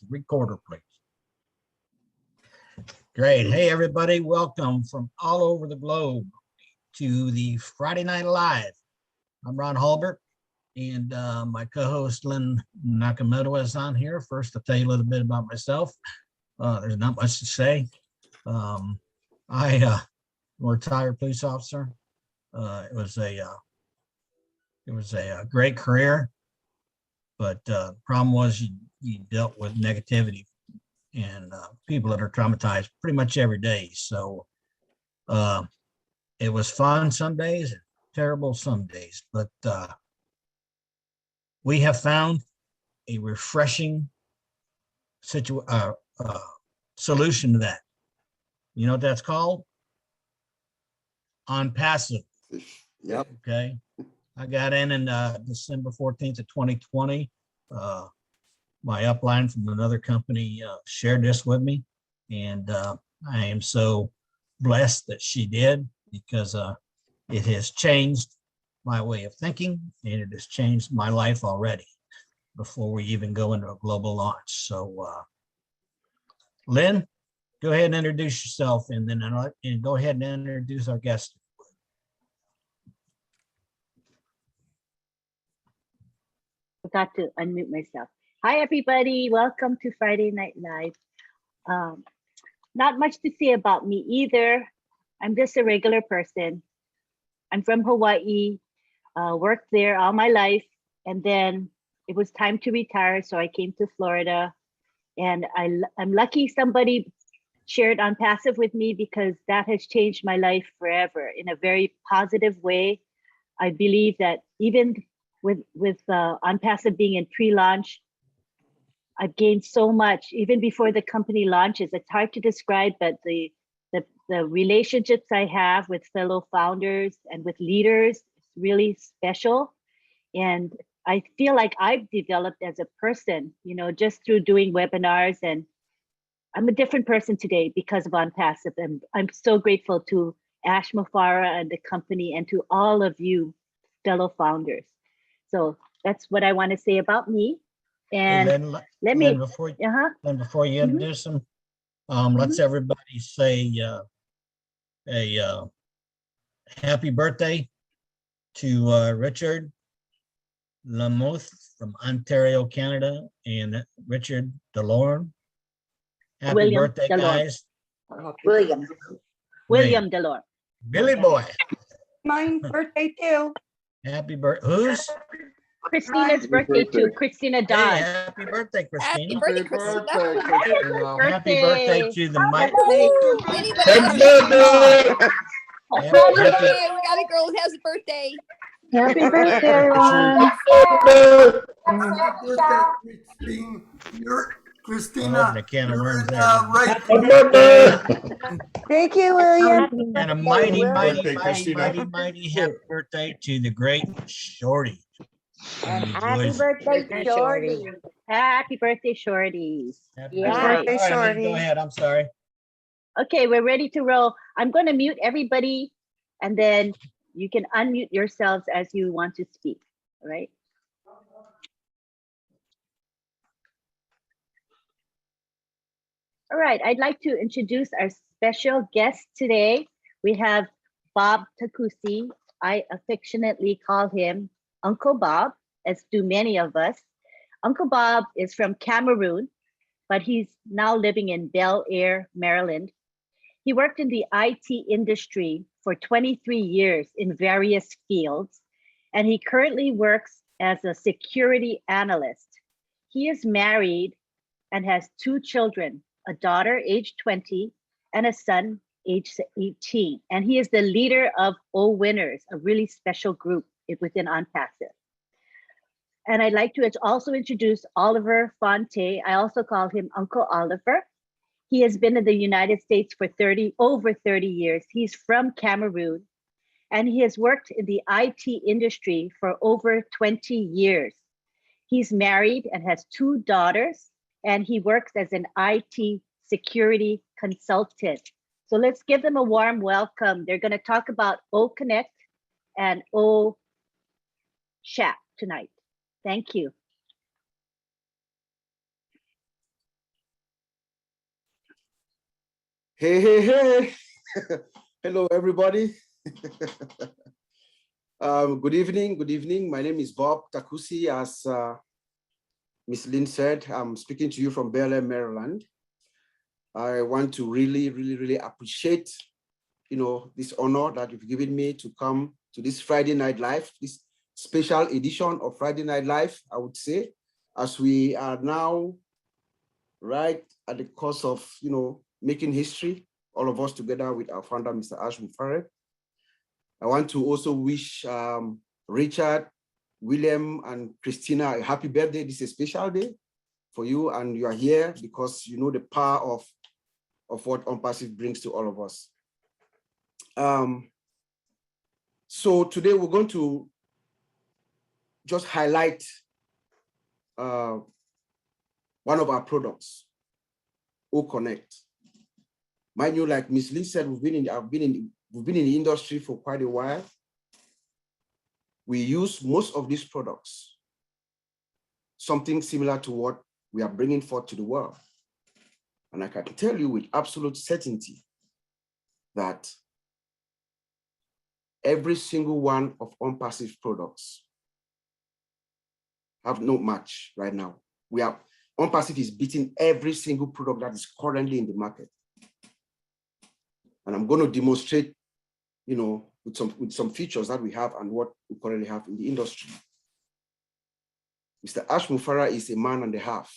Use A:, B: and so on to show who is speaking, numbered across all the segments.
A: Recorder, please. Great. Hey, everybody. Welcome from all over the globe to the Friday Night Live. I'm Ron Halbert, and my co-host Lynn Nakamoto is on here. First, I'll tell you a little bit about myself. There's not much to say. I'm a retired police officer. It was a great career, but the problem was you dealt with negativity and people that are traumatized pretty much every day. So it was fun some days, and terrible some days, but we have found a refreshing solution to that. You know what that's called? On passive.
B: Yep.
A: Okay. I got in December 14th of 2020. My upline from another company shared this with me, and I am so blessed that she did, because it has changed my way of thinking, and it has changed my life already before we even go into a global launch. So Lynn, go ahead and introduce yourself, and then go ahead and introduce our guest.
C: Forgot to unmute myself. Hi, everybody. Welcome to Friday Night Live. Not much to say about me either. I'm just a regular person. I'm from Hawaii, worked there all my life, and then it was time to retire, so I came to Florida. And I'm lucky somebody shared On Passive with me, because that has changed my life forever in a very positive way. I believe that even with On Passive being in pre-launch, I've gained so much even before the company launches. It's hard to describe, but the relationships I have with fellow founders and with leaders is really special. And I feel like I've developed as a person, just through doing webinars, and I'm a different person today because of On Passive. And I'm so grateful to Ash Mufara and the company, and to all of you fellow founders. So that's what I want to say about me. And
A: Lynn, before you introduce them, let's everybody say a happy birthday to Richard Lamoth from Ontario, Canada, and Richard DeLorme. Happy birthday, guys.
C: William DeLorme.
A: Billy boy.
D: Mine birthday too.
A: Happy birthday. Who's?
C: Christina's birthday too. Christina Dodd.
A: Hey, happy birthday, Christina.
B: Happy birthday,
A: Happy birthday to the mic.
B: Happy birthday!
A: Happy
E: birthday. We got a girl who has a birthday.
D: Happy birthday, everyone.
B: Happy birthday, Christine. Christina.
A: a can of worms there.
B: Happy birthday!
D: Thank you, William.
A: And a mighty
B: Birthday, Christina.
A: happy birthday to the great Shorty.
F: And happy birthday, Shorty.
C: Happy birthday, Shorties.
A: Happy
F: Yeah.
A: birthday. All right, Lynn, go ahead. I'm sorry.
C: Okay, we're ready to roll. I'm going to mute everybody, and then you can unmute yourselves as you want to speak. All right. All right, I'd like to introduce our special guest today. We have Bob Takusi. I affectionately call him Uncle Bob, as do many of us. Uncle Bob is from Cameroon, but he's now living in Bel Air, Maryland. He worked in the IT industry for 23 years in various fields, and he currently works as a security analyst. He is married and has 2 children, a daughter aged 20 and a son aged 18. And he is the leader of O Winners, a really special group within On Passive. And I'd like to also introduce Oliver Fonte. I also call him Uncle Oliver. He has been in the United States for over 30 years. He's from Cameroon, and he has worked in the IT industry for over 20 years. He's married and has 2 daughters, and he works as an IT security consultant. So let's give them a warm welcome. They're going to talk about O Connect and O Chat tonight. Thank you.
G: Hey, hey, hey. Hello, everybody. Good evening. Good evening. My name is Bob Takusi. As Miss Lynn said, I'm speaking to you from Bel Air, Maryland. I want to really appreciate, this honor that you've given me to come to this Friday Night Live, this special edition of Friday Night Live, I would say, as we are now right at the course of, making history, all of us together with our founder, Mr. Ash Mufareh. I want to also wish Richard, William, and Christina a happy birthday. This is a special day for you, and you are here because you know the power of what OnPassive brings to all of us. So today we're going to just highlight one of our products, OConnect. Mind you, like Ms. Lee said, we've been in the industry for quite a while. We use most of these products, something similar to what we are bringing forth to the world. And I can tell you with absolute certainty that every single one of OnPassive products have no match right now. OnPassive is beating every single product that is currently in the market. And I'm going to demonstrate, with some features that we have and what we currently have in the industry. Mr. Ash Mufareh is a man and a half.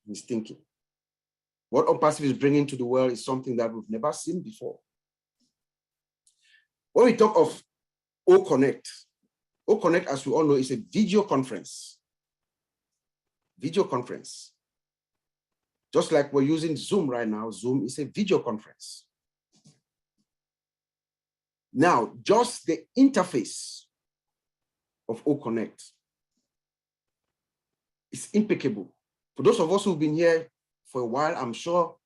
G: He's thinking. What OnPassive is bringing to the world is something that we've never seen before. When we talk of OConnect, as we all know, is a video conference. Video conference. Just like we're using Zoom right now, Zoom is a video conference. Now, just the interface of OConnect is impeccable. For those of us who've been here for a while, I'm sure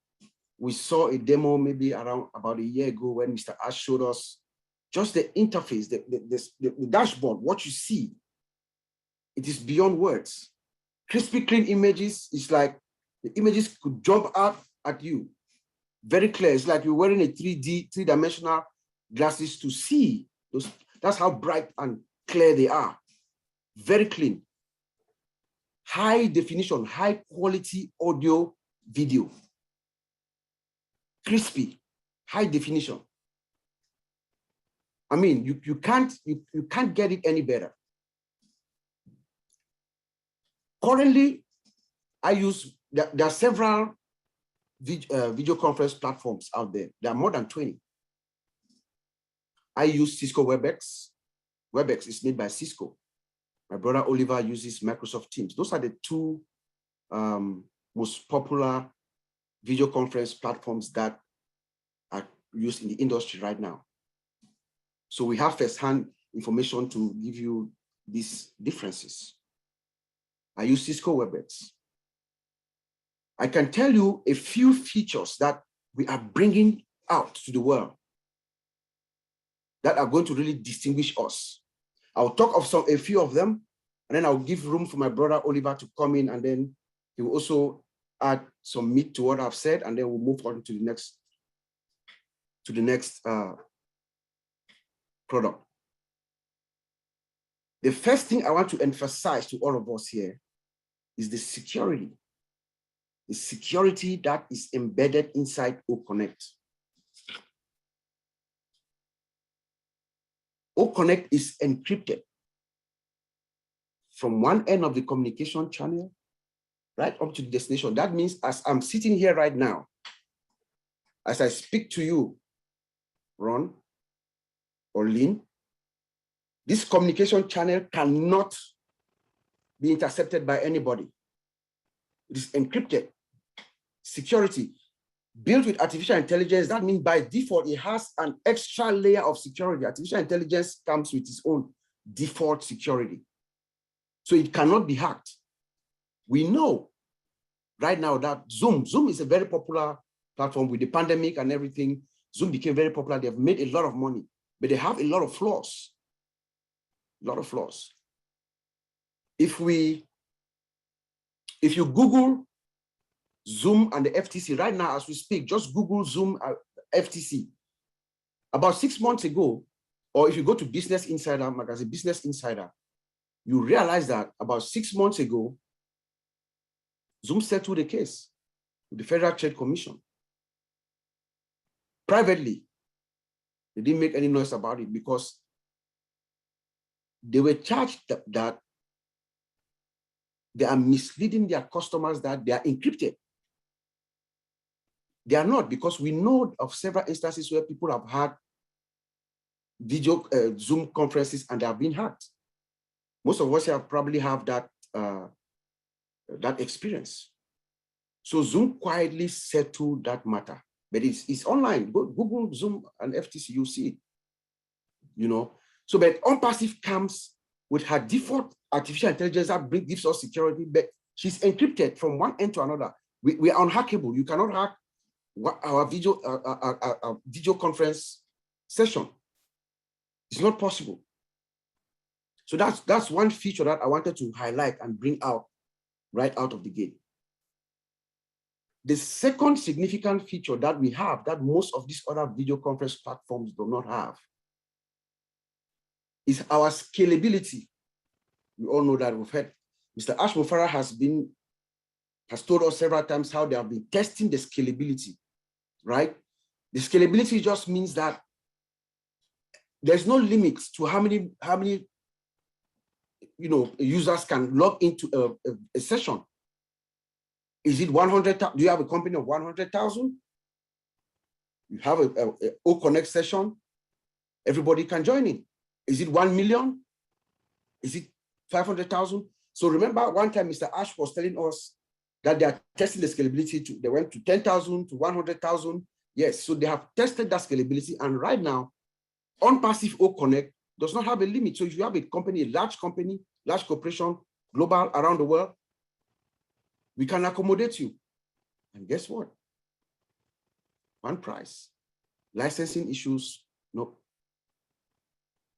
G: we saw a demo maybe around about a year ago when Mr. Ash showed us just the interface, the dashboard, what you see. It is beyond words. Crispy, clean images. It's like the images could jump out at you. Very clear. It's like you're wearing a 3-dimensional glasses to see those. That's how bright and clear they are. Very clean. High definition, high quality audio, video. Crispy, high definition. I mean, you can't get it any better. Currently, there are several video conference platforms out there. There are more than 20. I use Cisco WebEx. WebEx is made by Cisco. My brother Oliver uses Microsoft Teams. Those are the two most popular video conference platforms that are used in the industry right now. So we have first-hand information to give you these differences. I use Cisco WebEx. I can tell you a few features that we are bringing out to the world that are going to really distinguish us. I'll talk of a few of them, and then I'll give room for my brother Oliver to come in, and then he will also add some meat to what I've said, and then we'll move on to the next product. The first thing I want to emphasize to all of us here is the security. The security that is embedded inside OConnect. OConnect is encrypted from one end of the communication channel right up to the destination. That means as I'm sitting here right now, as I speak to you, Ron or Lynn, this communication channel cannot be intercepted by anybody. It is encrypted. Security. Built with artificial intelligence, that means by default, it has an extra layer of security. Artificial intelligence comes with its own default security. So it cannot be hacked. We know right now that Zoom is a very popular platform. With the pandemic and everything, Zoom became very popular. They've made a lot of money, but they have a lot of flaws. A lot of flaws. If you Google Zoom and the FTC right now as we speak. Just Google Zoom FTC. About 6 months ago, or if you go to Business Insider magazine, Business Insider, you realize that about 6 months ago, Zoom settled the case with the Federal Trade Commission. Privately, they didn't make any noise about it because they were charged that they are misleading their customers, that they are encrypted. They are not, because we know of several instances where people have had video Zoom conferences and they have been hacked. Most of us have probably have that that experience. So Zoom quietly settled that matter, but it's online. Go Google Zoom and FTC, you see it. You know, so but OnPassive comes with her default artificial intelligence that gives us security, but she's encrypted from one end to another. We are unhackable. You cannot hack our video conference session. It's not possible. So that's one feature that I wanted to highlight and bring out right out of the gate. The second significant feature that we have that most of these other video conference platforms do not have is our scalability. We all know that. We've heard Mr. Ash Mufara has told us several times how they have been testing the scalability, right? The scalability just means that there's no limit to how many users can log into a session. Is it 100,000? Do you have a company of 100,000? You have a O Connect session, everybody can join in. Is it 1 million? Is it 500,000? So remember one time Mr. Ash was telling us that they are testing the scalability they went to 10,000 to 100,000. Yes, so they have tested that scalability, and right now, OnPassive O Connect does not have a limit. So if you have a company, large corporation, global, around the world, we can accommodate you. And guess what? One price. Licensing issues, no.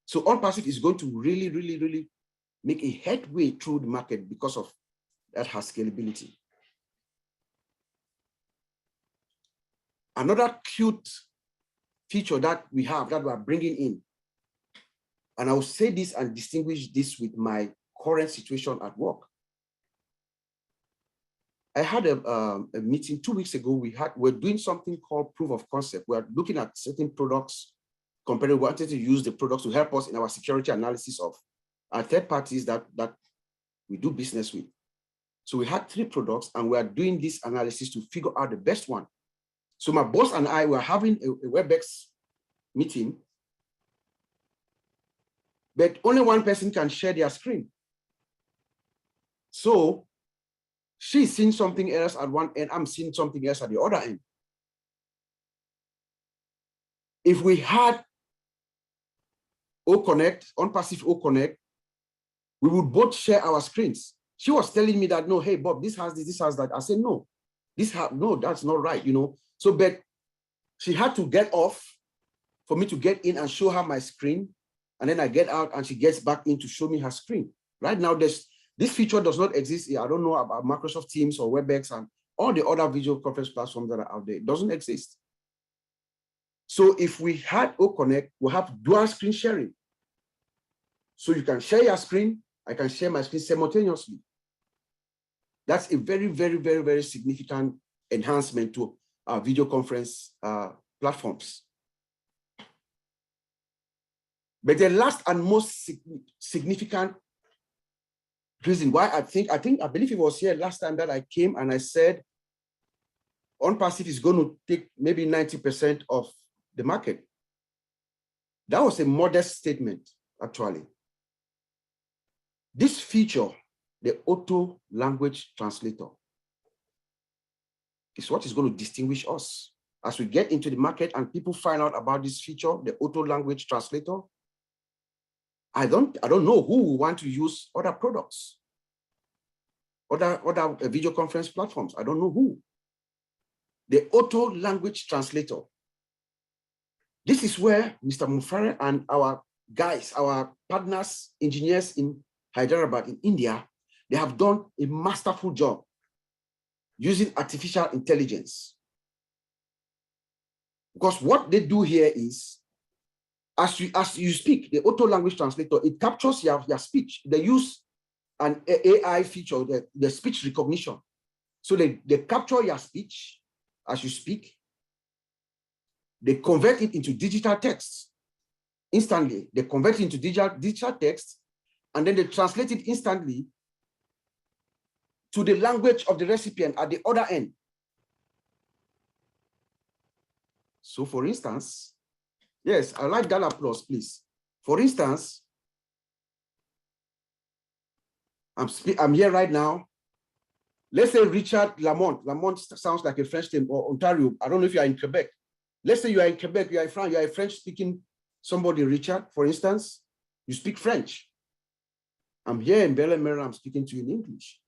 G: So OnPassive is going to really, really, really make a headway through the market because of that has scalability. Another cute feature that we have that we are bringing in, and I will say this and distinguish this with my current situation at work. I had a meeting 2 weeks ago. We're doing something called proof of concept. We're looking at certain products, we wanted to use the products to help us in our security analysis of our third parties that we do business with. So we had 3 products, and we are doing this analysis to figure out the best one. So my boss and I were having a WebEx meeting, but only one person can share their screen. So she's seeing something else at one end, I'm seeing something else at the other end. If we had O Connect, OnPassive O Connect, we would both share our screens. She was telling me that, no, hey, Bob, this has this, this has that. I said, no, no, that's not right, you know. So, but she had to get off for me to get in and show her my screen. And then I get out and she gets back in to show me her screen. Right now, this feature does not exist. I don't know about Microsoft Teams or WebEx and all the other video conference platforms that are out there. It doesn't exist. So if we had O Connect, we'll have dual screen sharing. So you can share your screen, I can share my screen simultaneously. That's a very, very, very, very significant enhancement to our video conference platforms. But the last and most significant reason why I believe it was here last time that I came and I said OnPassive is going to take maybe 90% of the market. That was a modest statement, actually. This feature, the auto language translator, is what is going to distinguish us. As we get into the market and people find out about this feature, the auto language translator, I don't know who will want to use other products, other video conference platforms. I don't know who. The auto language translator. This is where Mr. Mufare and our guys, our partners, engineers in Hyderabad in India, they have done a masterful job. using artificial intelligence. Because what they do here is, as you speak, the auto language translator, it captures your speech. They use an AI feature, the speech recognition. So they capture your speech as you speak. They convert it into digital text instantly. They convert it into digital text, and then they translate it instantly to the language of the recipient at the other end. So for instance, yes, I like that applause, please. For instance, I'm here right now. Let's say Richard Lamont. Lamont sounds like a French name, or Ontario. I don't know if you are in Quebec. Let's say you are in Quebec, you are in France, you are a French-speaking somebody, Richard, for instance. You speak French. I'm here in Bel Air, I'm speaking to you in English.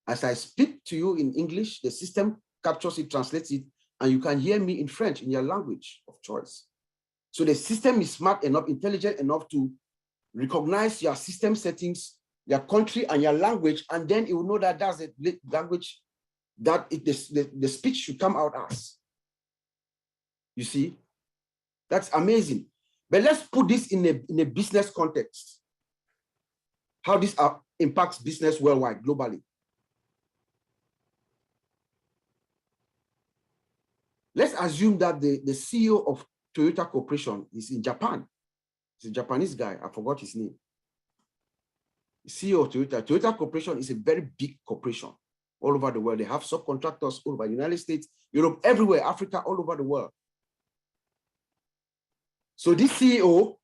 G: As I speak to you in English, the system captures it, translates it, and you can hear me in French, in your language of choice. So the system is smart enough, intelligent enough to recognize your system settings, your country, and your language, and then it will know that that's the language that the speech should come out as. You see, that's amazing. But let's put this in a business context. How this impacts business worldwide, globally. Let's assume that the CEO of Toyota Corporation is in Japan. He's a Japanese guy. I forgot his name. The CEO of Toyota. Toyota Corporation is a very big corporation all over the world. They have subcontractors all over the United States, Europe, everywhere, Africa, all over the world. So this CEO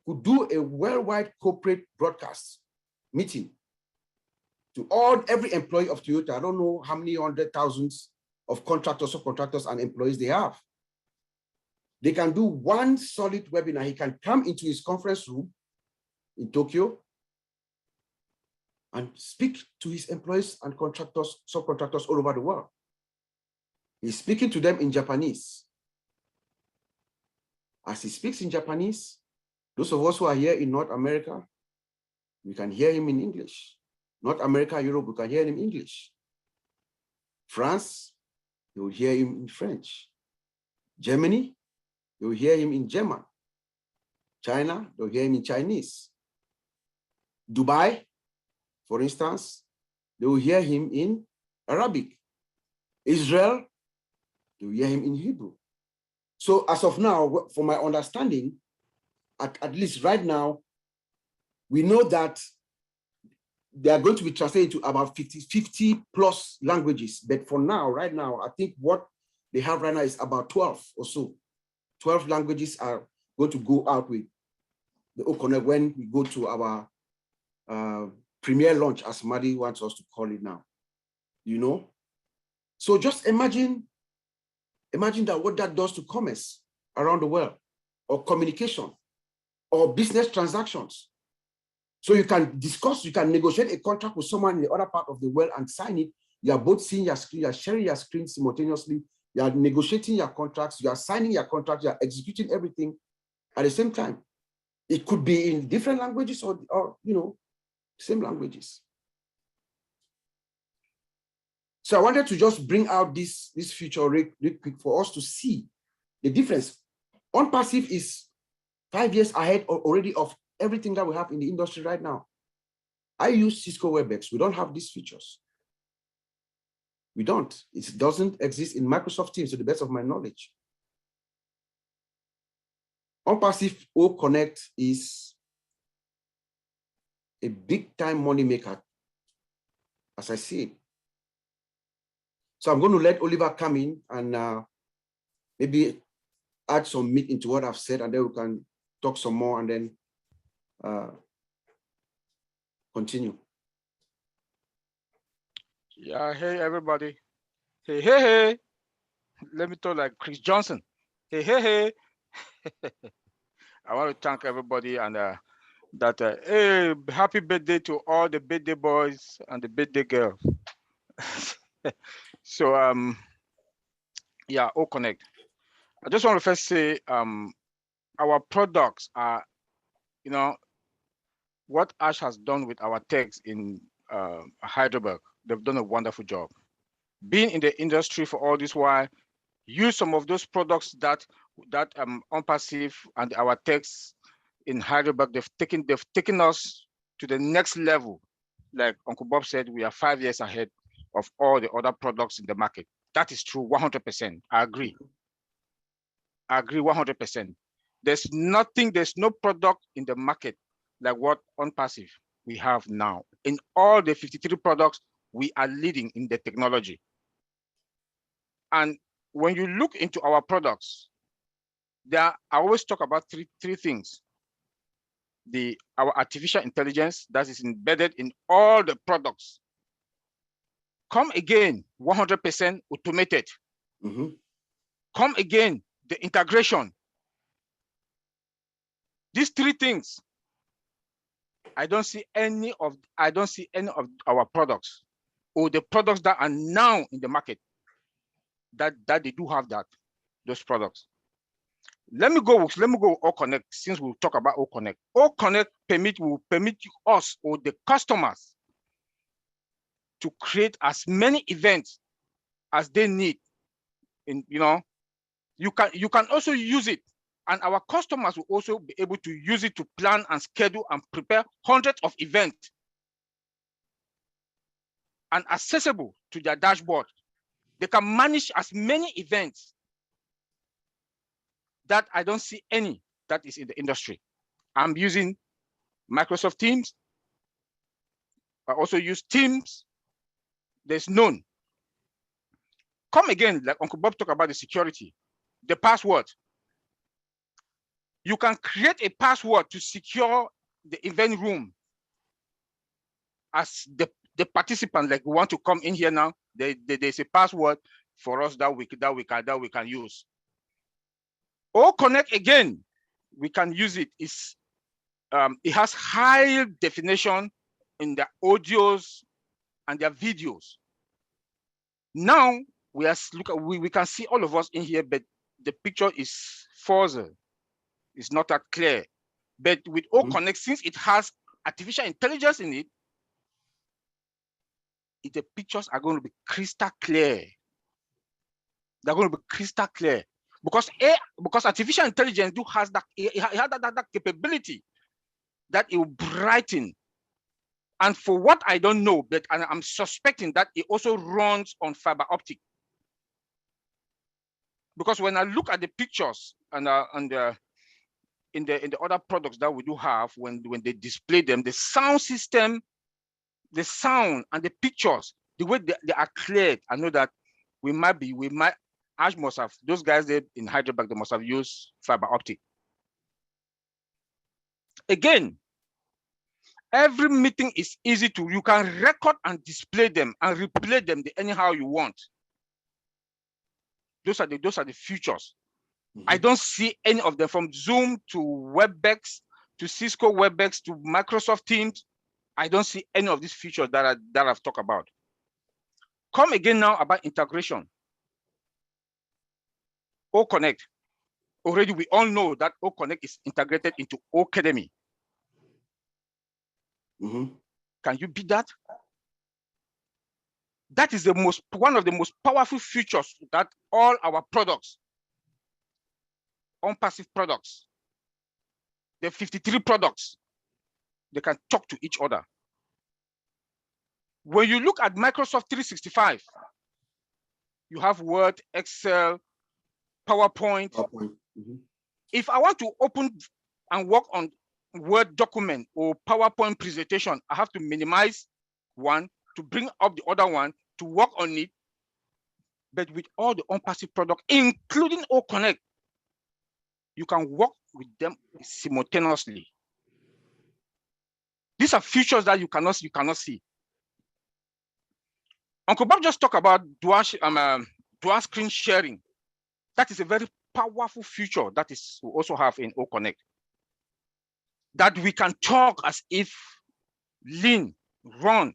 G: could do a worldwide corporate broadcast meeting to every employee of Toyota. I don't know how many hundred thousands of contractors, subcontractors, and employees they have. They can do one solid webinar. He can come into his conference room in Tokyo and speak to his employees and contractors, subcontractors all over the world. He's speaking to them in Japanese. As he speaks in Japanese, those of us who are here in North America, we can hear him in English. North America, Europe, we can hear him in English. France, you will hear him in French. Germany, you will hear him in German. China, you'll hear him in Chinese. Dubai, for instance, they will hear him in Arabic. Israel, they will hear him in Hebrew. So as of now, from my understanding, at least right now, we know that they are going to be translated to about 50 plus languages. But for now, right now, I think what they have right now is about 12 or so. 12 languages are going to go out with the Oconnect when we go to our premiere launch, as Madi wants us to call it now. You know? So just imagine that what that does to commerce around the world, or communication, or business transactions. So you can discuss, you can negotiate a contract with someone in the other part of the world and sign it. You are both seeing your screen, you are sharing your screen simultaneously. You are negotiating your contracts, you are signing your contracts, you are executing everything at the same time. It could be in different languages or you know, same languages. So I wanted to just bring out this feature real quick for us to see the difference. OnPassive is 5 years ahead already of everything that we have in the industry right now. I use Cisco WebEx. We don't have these features. We don't. It doesn't exist in Microsoft Teams to the best of my knowledge. OnPassive O Connect is a big time money maker, as I see it. So I'm going to let Oliver come in and maybe add some meat into what I've said, and then we can talk some more and then continue.
H: Yeah, hey everybody. Hey, hey, hey. Let me talk like Chris Johnson. Hey, hey, hey. I want to thank everybody and hey, happy birthday to all the birthday boys and the birthday girls. So yeah, O Connect. I just want to first say our products are, you know, what Ash has done with our techs in Hyderabad. They've done a wonderful job. Being in the industry for all this while, use some of those products that OnPassive and our techs in Hyderabad, they've taken us to the next level. Like Uncle Bob said, we are 5 years ahead of all the other products in the market. That is true, 100%. I agree. I agree 100%. There's no product in the market like what OnPassive we have now. In all the 53 products, we are leading in the technology. And when you look into our products, I always talk about three things. Our artificial intelligence that is embedded in all the products. Come again, 100% automated. Come again, the integration. These three things, I don't see any of our products or the products that are now in the market that they do have those products. Let me go All Connect, since we'll talk about All Connect. All Connect will permit us or the customers to create as many events as they need. You can also use it, and our customers will also be able to use it to plan and schedule and prepare hundreds of events and accessible to their dashboard. They can manage as many events that I don't see any that is in the industry. I'm using Microsoft Teams. I also use Teams. There's none. Come again, like Uncle Bob talked about the security, the password. You can create a password to secure the event room. As the participant, like we want to come in here now, there's a password for us that we can use. Or Connect again, we can use it. It has high definition in the audios and their videos. Now we can see all of us in here, but the picture is fuzzy. It's not that clear. But with All Connect, since it has artificial intelligence in it, the pictures are going to be crystal clear. They're going to be crystal clear because artificial intelligence has that capability that it will brighten. And for what I don't know, but I'm suspecting that it also runs on fiber optic. Because when I look at the pictures and in the other products that we do have, when they display them, the sound system, the sound and the pictures, the way they are cleared, I know that Ash must have, those guys there in Hyderabad, they must have used fiber optic. Again, every meeting is easy you can record and display them and replay them anyhow you want. Those are the features. I don't see any of them, from Zoom to WebEx to Cisco WebEx to Microsoft Teams. I don't see any of these features that I've talked about. Come again now about integration. All Connect. Already we all know that All Connect is integrated into Academy. Can you beat that? That is one of the most powerful features that all our products, OnPassive products, the 53 products, they can talk to each other. When you look at Microsoft 365, you have Word, Excel, PowerPoint. If I want to open and work on Word document or PowerPoint presentation, I have to minimize one to bring up the other one to work on it. But with all the OnPassive products, including All Connect, you can work with them simultaneously. These are features that you cannot see. Uncle Bob just talked about dual screen sharing. That is a very powerful feature that we also have in All Connect. That we can talk as if Lynn, Ron,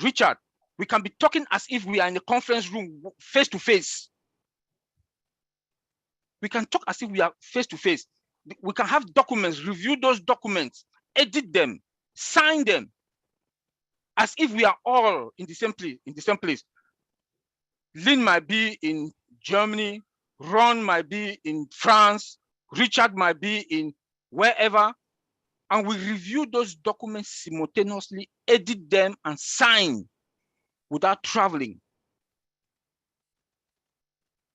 H: Richard, we can be talking as if we are in a conference room face to face. We can talk as if we are face to face. We can have documents, review those documents, edit them, sign them, as if we are all in the same place. Lynn might be in Germany, Ron might be in France, Richard might be in wherever, and we review those documents simultaneously, edit them, and sign without traveling.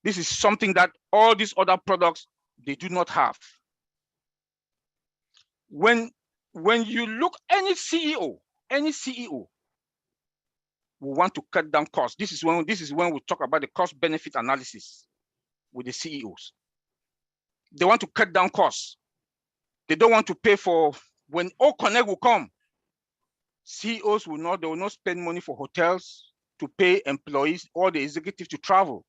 H: This is something that all these other products, they do not have. When you look, any CEO will want to cut down costs. This is when we talk about the cost benefit analysis with the CEOs. They want to cut down costs. They don't want to pay for, when Connect will come, CEOs will not spend money for hotels to pay employees or the executive to travel.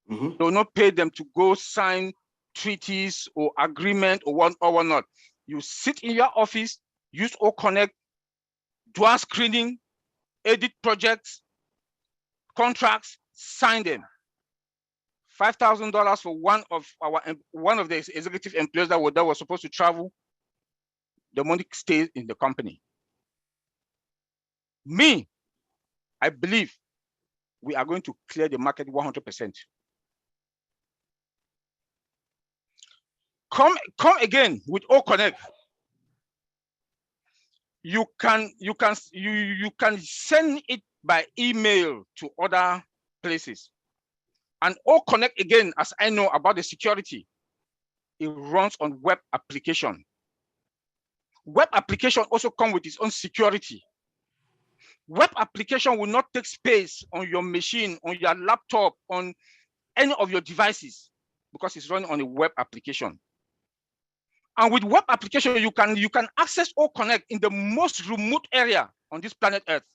G: Mhm.
H: They will not pay them to go sign treaties or agreement or whatnot. You sit in your office, use Connect, dual screening, edit projects, contracts, sign them. $5,000 for one of the executive employees that was supposed to travel. The money stays in the company. Me, I believe we are going to clear the market 100%. Come again with Connect. You can send it by email to other places. And Connect, again, as I know about the security, it runs on web application. Web application also comes with its own security. Web application will not take space on your machine, on your laptop, on any of your devices, because it's running on a web application. And with web application, you can access Connect in the most remote area on this planet Earth.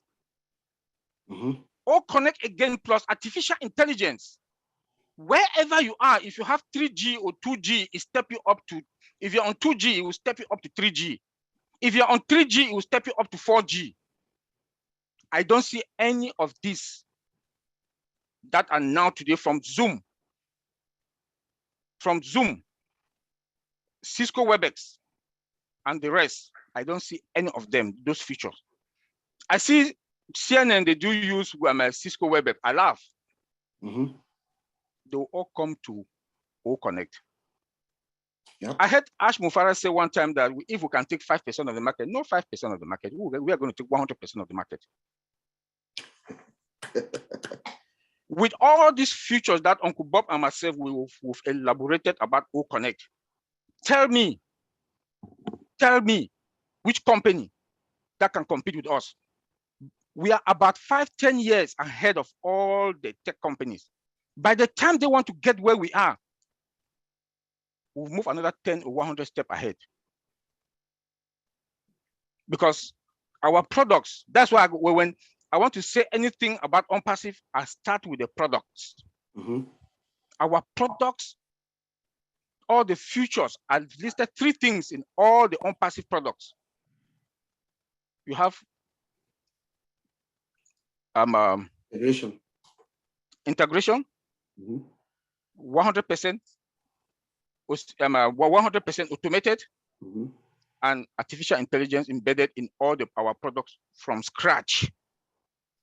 G: Mhm.
H: Connect again plus artificial intelligence. Wherever you are, if you have 3G or 2G, it step you up to, if you're on 2G, it will step you up to 3G. If you're on 3G, it will step you up to 4G. I don't see any of these that are now today from Zoom, Cisco WebEx, and the rest. I don't see any of them, those features. I see CNN, they do use Cisco WebEx. I laugh.
G: Mhm.
H: They will all come to Connect.
G: Yep.
H: I heard Ash Mufara say one time that if we can take 5% of the market, not 5% of the market, we are going to take 100% of the market. With all these features that Uncle Bob and myself we've elaborated about Connect, tell me which company that can compete with us. We are about 5-10 years ahead of all the tech companies. By the time they want to get where we are, we'll move another 10 or 100 steps ahead. Because our products, that's why when I want to say anything about OnPassive, I start with the products.
G: Mhm.
H: Our products, all the features, I've listed 3 things in all the OnPassive products. You have integration,
G: Mhm.
H: 100% 100% automated,
G: Mhm.
H: and artificial intelligence embedded in all our products from scratch.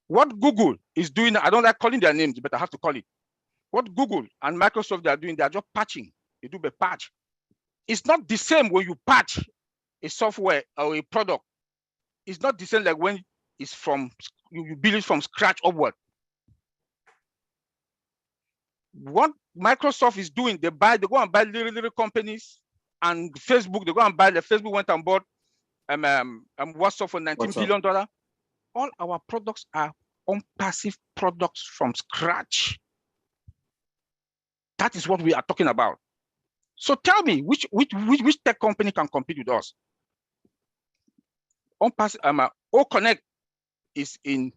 H: What Google is doing, I don't like calling their names, but I have to call it. What Google and Microsoft are doing, they are just patching. They do the patch. It's not the same when you patch a software or a product. It's not the same like when it's from, you build it from scratch upward. What Microsoft is doing, they go and buy little companies, and Facebook, they go and buy, Facebook went and bought WhatsApp for $19 billion. All our products are OnPassive products from scratch. That is what we are talking about. So tell me, which tech company can compete with us? OnPassive, Connect is in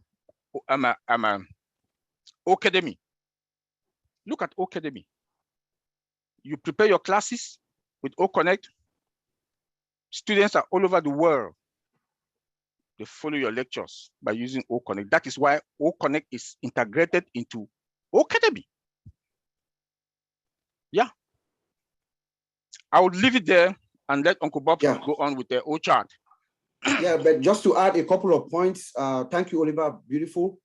H: Academy. Look at Academy. You prepare your classes with Connect. Students are all over the world. They follow your lectures by using Connect. That is why Connect is integrated into Academy. Yeah. I would leave it there and let Uncle Bob go on with the chart.
G: Yeah, but just to add a couple of points, thank you, Oliver, beautiful.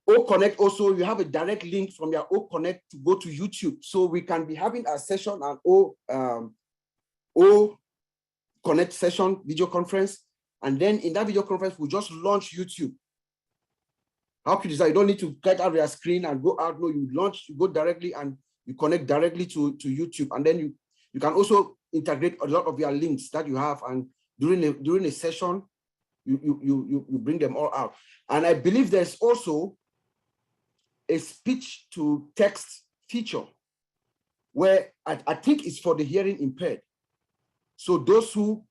G: O Connect also, you have a direct link from your O Connect to go to YouTube. So we can be having a session on O Connect session, video conference. And then in that video conference, we just launch YouTube. How could you decide? You don't need to get out of your screen and go out. No, you launch, you go directly and you connect directly to YouTube. And then you can also integrate a lot of your links that you have. And during a session, you bring them all out. And I believe there's also a speech to text feature where I think it's for the hearing impaired. So those who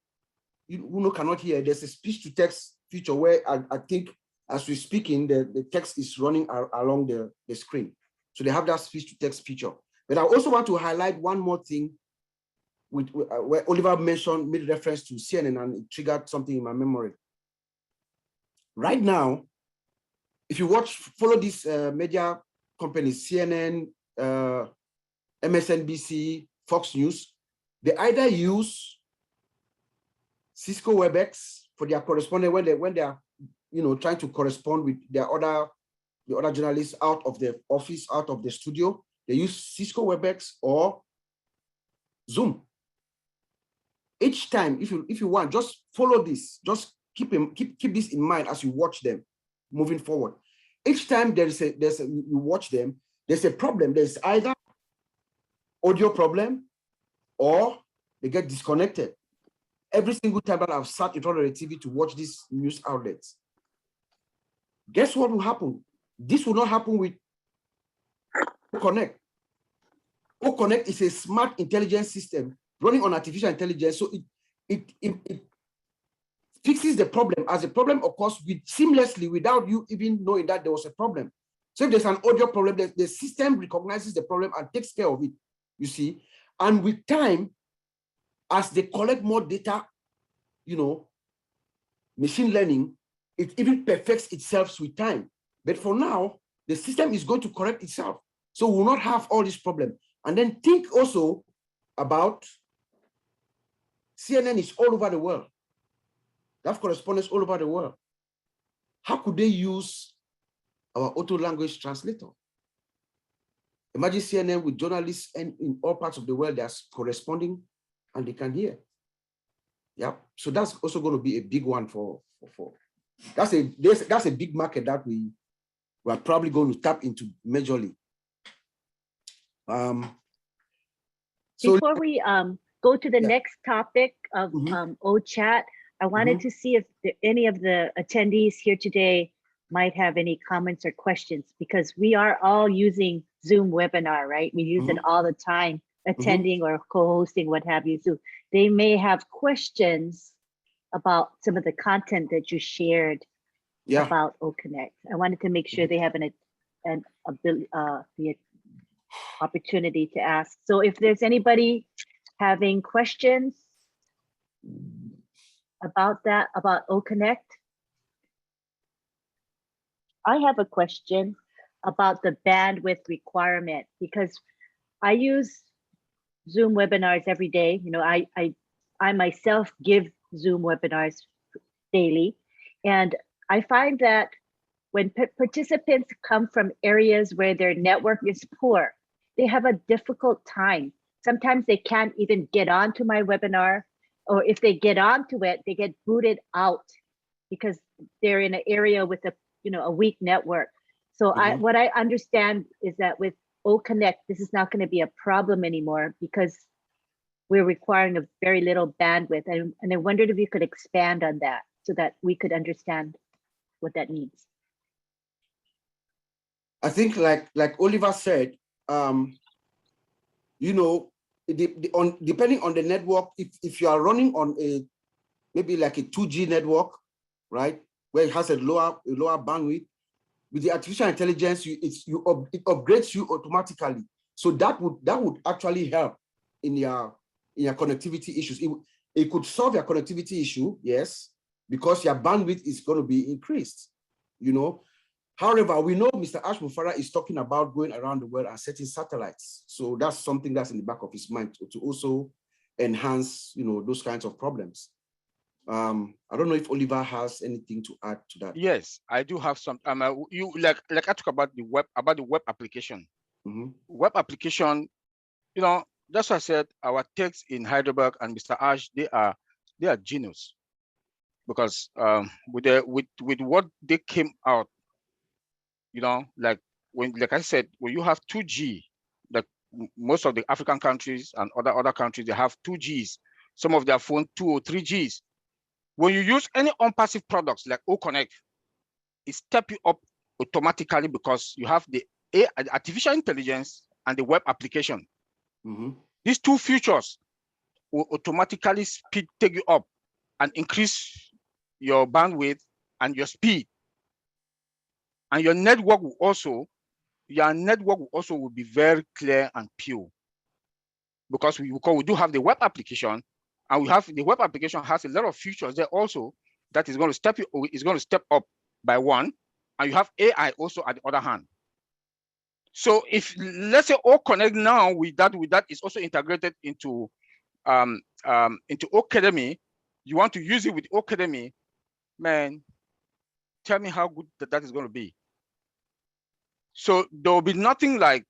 G: cannot hear, there's a speech to text feature where I think as we're speaking, the text is running along the screen. So they have that speech to text feature. But I also want to highlight one more thing where Oliver made reference to CNN, and it triggered something in my memory. Right now, if you follow these media companies, CNN, MSNBC, Fox News, they either use Cisco WebEx for their correspondent when they are trying to correspond with the other journalists out of the office, out of the studio. They use Cisco WebEx or Zoom. Each time, if you want, just follow this. Just keep this in mind as you watch them moving forward. Each time you watch them, there's a problem. There's either audio problem or they get disconnected. Every single time that I've sat in front of the TV to watch these news outlets, guess what will happen? This will not happen with Connect. Connect is a smart intelligence system running on artificial intelligence, so it fixes the problem as the problem occurs seamlessly without you even knowing that there was a problem. So if there's an audio problem, the system recognizes the problem and takes care of it, you see. And with time, as they collect more data, machine learning, it even perfects itself with time. But for now, the system is going to correct itself. So we will not have all this problem. And then think also about CNN is all over the world. They have correspondents all over the world. How could they use our auto language translator? Imagine CNN with journalists in all parts of the world that's corresponding and they can hear. Yeah, so that's also going to be a big one that's a big market that we are probably going to tap into majorly.
C: Before we go to the next topic of OChat, I wanted to see if any of the attendees here today might have any comments or questions, because we are all using Zoom webinar, right? We use it all the time, attending or co-hosting, what have you. So they may have questions about some of the content that you shared about OConnect. I wanted to make sure they have the opportunity to ask. So if there's anybody having questions about that, about OConnect. I have a question about the bandwidth requirement, because I use Zoom webinars every day. I myself give Zoom webinars daily, and I find that when participants come from areas where their network is poor, they have a difficult time. Sometimes they can't even get onto my webinar, or if they get onto it, they get booted out because they're in an area with a weak network. So what I understand is that with OConnect, this is not going to be a problem anymore because we're requiring a very little bandwidth. And I wondered if you could expand on that so that we could understand what that means.
G: I think like Oliver said, depending on the network, if you are running on maybe like a 2G network, right, where it has a lower bandwidth, with the artificial intelligence, it upgrades you automatically. So that would actually help in your connectivity issues. It could solve your connectivity issue, yes, because your bandwidth is going to be increased. However, we know Mr. Ash Mufara is talking about going around the world and setting satellites. So that's something that's in the back of his mind to also enhance, those kinds of problems. I don't know if Oliver has anything to add to that.
H: Yes, I do have some. You like I talk about the web application. Web application, you know, that's why I said our techs in Heidelberg and Mr. Ash, they are genius, because with what they came out, you know, like I said, when you have 2G, like most of the African countries and other countries, they have 2Gs. Some of their phone 2 or 3Gs. When you use any unpassive products like O-Connect, it step you up automatically because you have the artificial intelligence and the web application. These two features will automatically take you up and increase your bandwidth and your speed. And your network will also be very clear and pure, because we do have the web application, and the web application has a lot of features there also that is going to step up by one, and you have AI also at the other hand. So if let's say O-Connect now with that is also integrated into Academy, you want to use it with Academy, man, tell me how good that is going to be. So there will be nothing like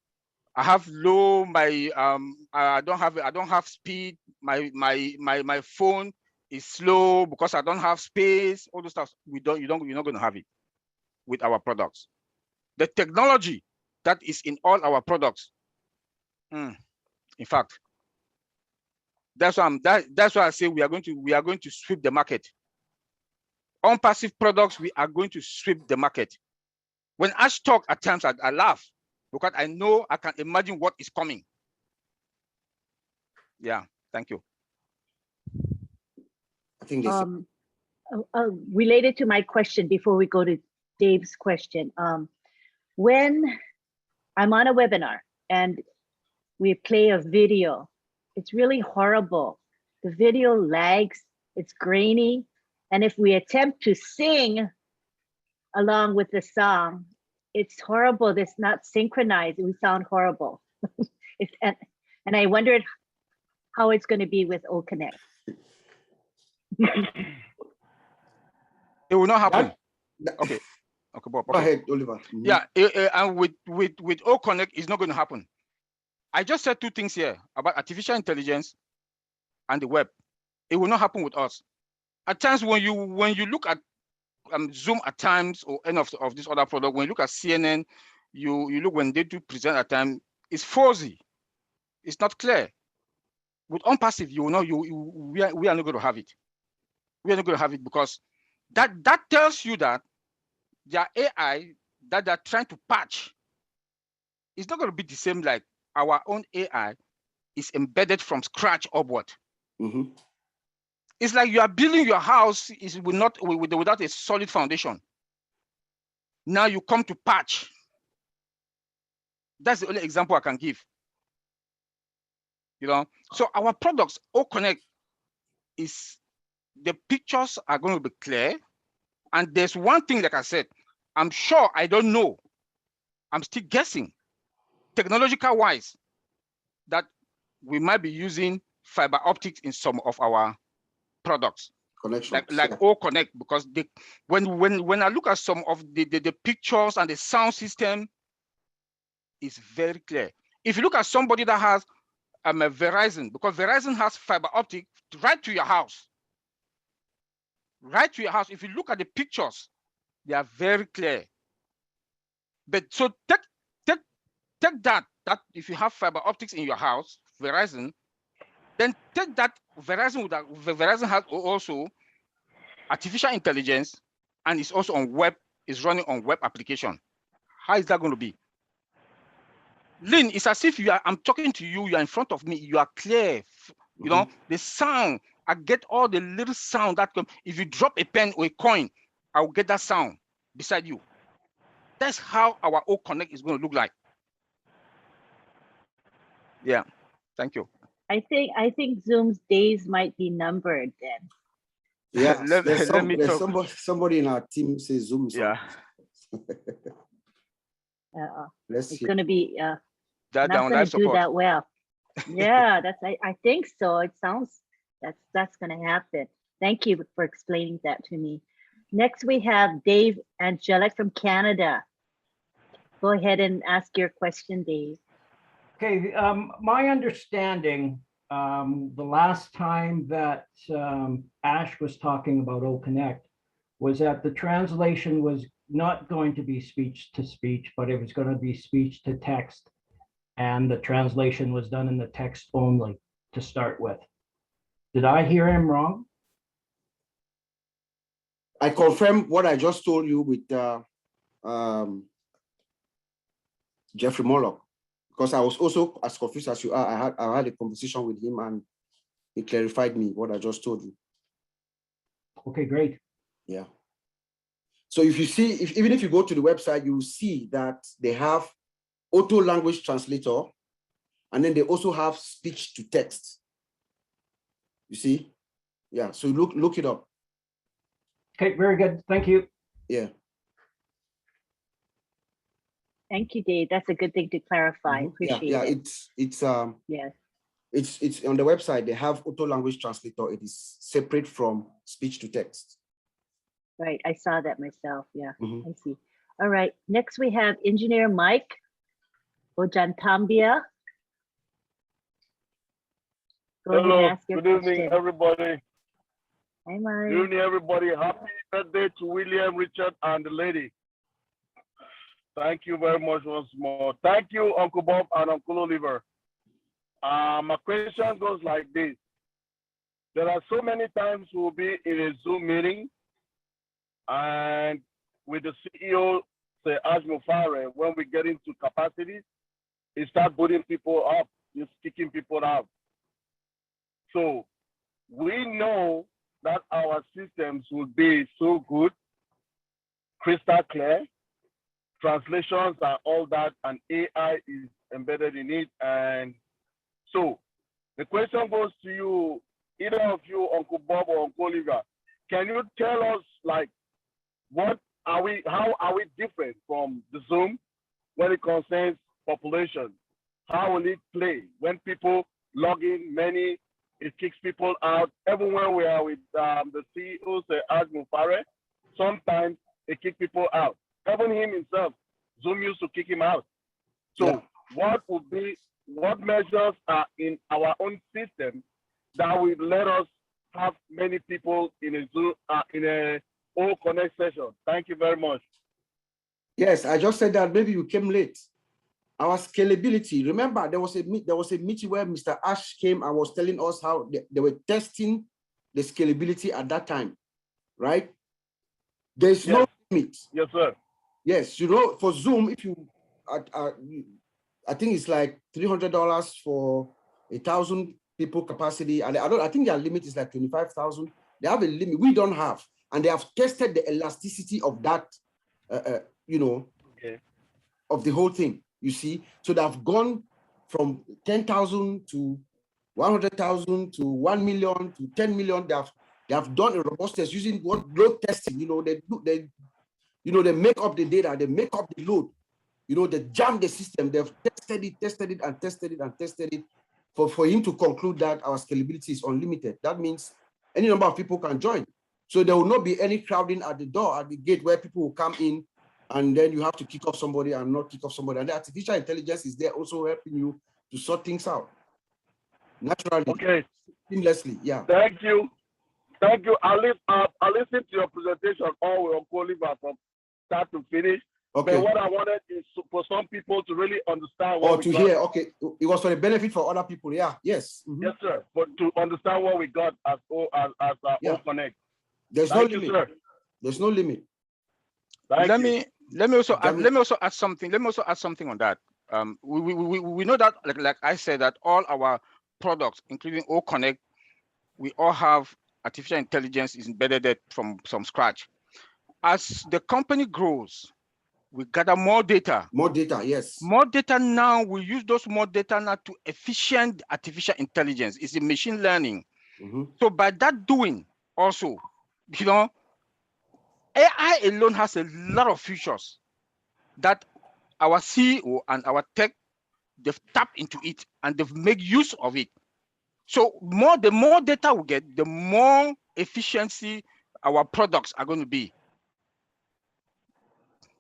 H: I have low I don't have speed, my phone is slow because I don't have space, all those stuff. You're not going to have it with our products. The technology that is in all our products, in fact, that's why I say we are going to sweep the market. On passive products, we are going to sweep the market. When Ash talk, at times I laugh because I know I can imagine what is coming. Yeah, thank you.
G: I think
C: related to my question before we go to Dave's question, when I'm on a webinar and we play a video, it's really horrible. The video lags, it's grainy, and if we attempt to sing along with the song, it's horrible. It's not synchronized. We sound horrible. And I wondered how it's going to be with O-Connect.
H: It will not happen. Okay, Bob. Okay.
G: Go ahead, Oliver.
H: Yeah, and with O-Connect, it's not going to happen. I just said two things here about artificial intelligence and the web. It will not happen with us. At times, when you look at Zoom at times, or any of this other product, when you look at CNN, you look when they do present at times, it's fuzzy. It's not clear. With unpassive, you will know we are not going to have it. We are not going to have it because that tells you that their AI that they're trying to patch is not going to be the same like our own AI is embedded from scratch upward. It's like you are building your house without a solid foundation. Now you come to patch. That's the only example I can give. You know, so our products, O-Connect, is the pictures are going to be clear. And there's one thing, like I said, I'm sure I don't know. I'm still guessing, technological wise, that we might be using fiber optics in some of our products.
G: Connections,
H: like O-Connect, because when I look at some of the pictures and the sound system, it's very clear. If you look at somebody that has a Verizon, because Verizon has fiber optic right to your house. Right to your house. If you look at the pictures, they are very clear. But so take that if you have fiber optics in your house, Verizon, then take that Verizon has also artificial intelligence, and it's also on web, is running on web application. How is that going to be? Lynn, it's as if I'm talking to you, you are in front of me, you are clear. You know, the sound, I get all the little sound that come. If you drop a pen or a coin, I will get that sound beside you. That's how our O-Connect is going to look like. Yeah, thank you.
C: I think Zoom's days might be numbered then.
G: Yeah, there's somebody in our team says Zoom.
H: Yeah.
C: It's going to be
H: not
C: going to do that well. Yeah, I think so. It sounds that's going to happen. Thank you for explaining that to me. Next, we have Dave Angelic from Canada. Go ahead and ask your question, Dave.
I: Okay, my understanding, the last time that Ash was talking about O-Connect was that the translation was not going to be speech to speech, but it was going to be speech to text. And the translation was done in the text only to start with. Did I hear him wrong?
G: I confirm what I just told you with Jeffrey Murlock, because I was also as confused as you are. I had a conversation with him and he clarified me what I just told you.
I: Okay, great.
G: Yeah. So if you see, even if you go to the website, you will see that they have auto language translator, and then they also have speech to text. You see? Yeah. So look it up.
I: Okay, very good. Thank you.
G: Yeah.
C: Thank you, Dave. That's a good thing to clarify. Appreciate it.
G: It's
C: Yes.
G: It's on the website. They have auto language translator. It is separate from speech to text.
C: Right. I saw that myself. Yeah.
G: Mhm.
C: I see. All right. Next, we have Engineer Mike Ojantambia. Go ahead and
J: Hello,
C: ask your
J: good evening,
C: question.
J: everybody.
C: Hi, Mike.
J: Good evening, everybody. Happy birthday to William, Richard, and the lady. Thank you very much once more. Thank you, Uncle Bob and Uncle Oliver. My question goes like this. There are so many times we'll be in a Zoom meeting and with the CEO, say Ajmufare, when we get into capacity, he start putting people up, just kicking people out. So we know that our systems will be so good, crystal clear, translations and all that, and AI is embedded in it. And so the question goes to you, either of you, Uncle Bob or Uncle Oliver, can you tell us, like, how are we different from the Zoom when it concerns population? How will it play when people log in many? It kicks people out. Everywhere we are with the CEO, say Ajmufare, sometimes it kick people out. Even him himself, Zoom used to kick him out. So what measures are in our own system that will let us have many people in a Zoom, in a all connect session? Thank you very much.
G: Yes, I just said that. Maybe you came late. Our scalability. Remember, there was a meeting where Mr. Ash came and was telling us how they were testing the scalability at that time, right? There's no limit.
J: Yes, sir.
G: Yes, you know, for Zoom, if you, I think it's like $300 for 1,000 people capacity, and I think their limit is like 25,000. They have a limit we don't have, and they have tested the elasticity of that, you know, of the whole thing. You see, so they've gone from 10,000 to 100,000 to 1 million to 10 million. They have done a robust test using what load testing. You know, they make up the data, they make up the load. You know, they jam the system. They've tested it for him to conclude that our scalability is unlimited. That means any number of people can join. So there will not be any crowding at the door, at the gate, where people will come in and then you have to kick off somebody and not kick off somebody. And the artificial intelligence is there also helping you to sort things out naturally.
J: Okay.
G: Seamlessly, yeah.
J: Thank you. Thank you. I listened to your presentation all with Uncle Oliver from start to finish.
G: Okay.
J: But what I wanted is for some people to really understand what
G: we got. Hear. Okay. It was for the benefit for other people. Yeah. Yes.
J: Mm-hmm. Yes, sir. But to understand what we got as our Connect.
G: There's no limit. Sir. There's no limit.
H: Let me also add something. Let me also add something on that. We know that, like I said, that all our products, including O-Connect, we all have artificial intelligence is embedded from scratch. As the company grows, we gather more data.
G: More data, yes.
H: More data now, we use those more data now to efficient artificial intelligence. It's a machine learning.
G: Mm-hmm.
H: So by that doing also, you know, AI alone has a lot of features that our CEO and our tech, they've tapped into it and they've made use of it. So the more data we get, the more efficiency our products are going to be.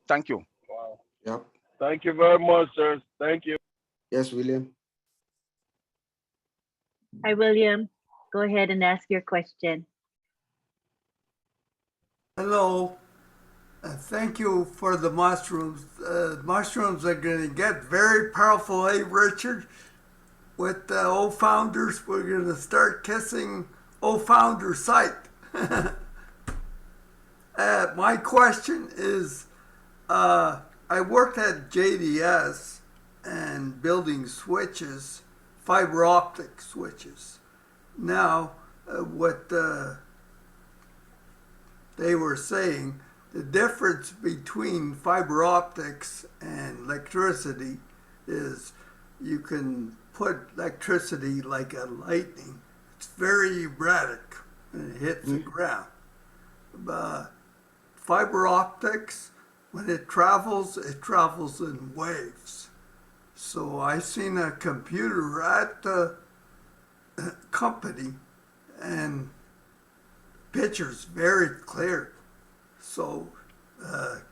H: Thank you.
J: Wow.
G: Yep.
J: Thank you very much, sir. Thank you.
G: Yes, William.
C: Hi, William. Go ahead and ask your question.
B: Hello. Thank you for the mushrooms. Mushrooms are going to get very powerful, eh, Richard? With the old founders, we're going to start kissing old founder sight. My question is, I worked at JDS and building switches, fiber optic switches. Now, what they were saying, the difference between fiber optics and electricity is you can put electricity like a lightning. It's very erratic when it hits the ground. Fiber optics, when it travels in waves. So I seen a computer at the company and pictures very clear. So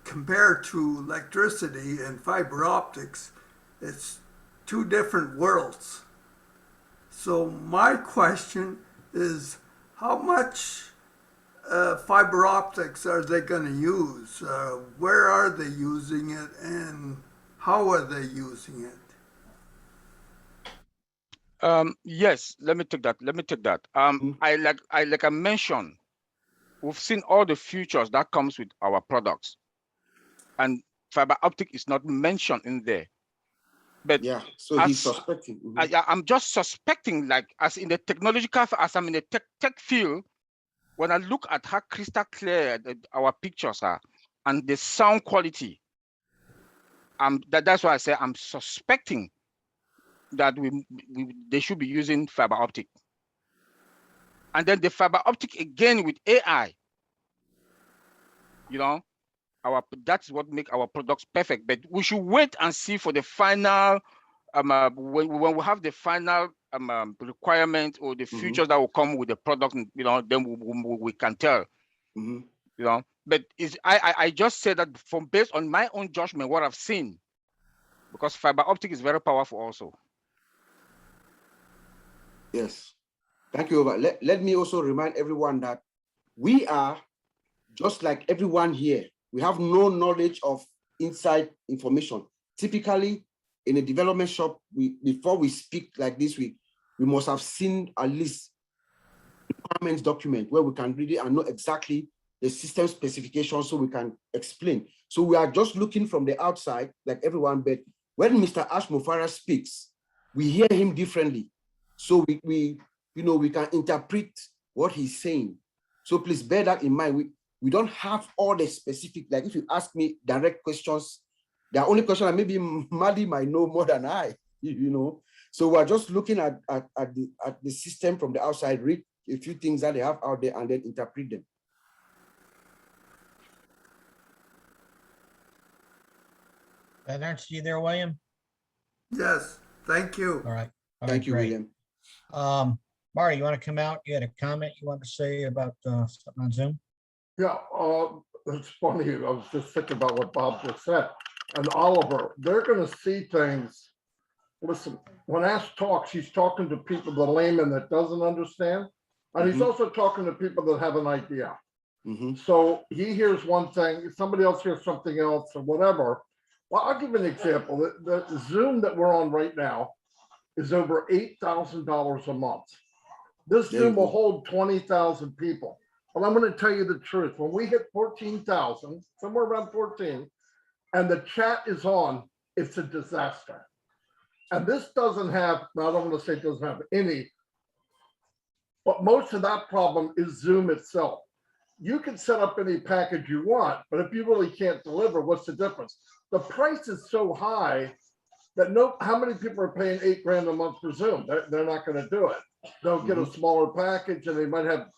B: compared to electricity and fiber optics, it's two different worlds. So my question is, how much fiber optics are they going to use? Where are they using it, and how are they using it?
H: Yes, let me take that. I mentioned, we've seen all the features that comes with our products, and fiber optic is not mentioned in there. But
G: yeah, so he's suspecting.
H: I'm just suspecting, like as in the technological, as I'm in the tech field, when I look at how crystal clear our pictures are and the sound quality, that's why I say I'm suspecting that they should be using fiber optic. And then the fiber optic again with AI, that's what make our products perfect. But we should wait and see for the final, when we have the final requirement or the features that will come with the product, then we can tell. But I just say that from based on my own judgment, what I've seen, because fiber optic is very powerful also.
G: Yes. Thank you. Let me also remind everyone that we are just like everyone here. We have no knowledge of inside information. Typically, in a development shop, before we speak like this, we must have seen at least requirements document where we can read it and know exactly the system specifications so we can explain. So we are just looking from the outside like everyone, but when Mr. Ash Mufara speaks, we hear him differently. So we can interpret what he's saying. So please bear that in mind. We don't have all the specific, like if you ask me direct questions, the only question that maybe Madi might know more than I, So we're just looking at the system from the outside, read a few things that they have out there and then interpret them.
A: Aren't you there, William?
B: Yes, thank you.
A: All right.
G: Thank you,
A: great.
G: William.
A: Mari, you want to come out? You had a comment you want to say about something on Zoom?
K: Yeah, it's funny. I was just thinking about what Bob just said. And Oliver, they're going to see things. Listen, when Ash talks, he's talking to people, the layman that doesn't understand. And he's also talking to people that have an idea. So he hears one thing, somebody else hears something else or whatever. Well, I'll give an example. The Zoom that we're on right now is over $8,000 a month. This Zoom will hold 20,000 people. Well, I'm going to tell you the truth. When we hit 14,000, somewhere around 14, and the chat is on, it's a disaster. And this doesn't have, I don't want to say it doesn't have any, but most of that problem is Zoom itself. You can set up any package you want, but if you really can't deliver, what's the difference? The price is so high that how many people are paying $8 grand a month for Zoom? They're not going to do it. They'll get a smaller package and they might have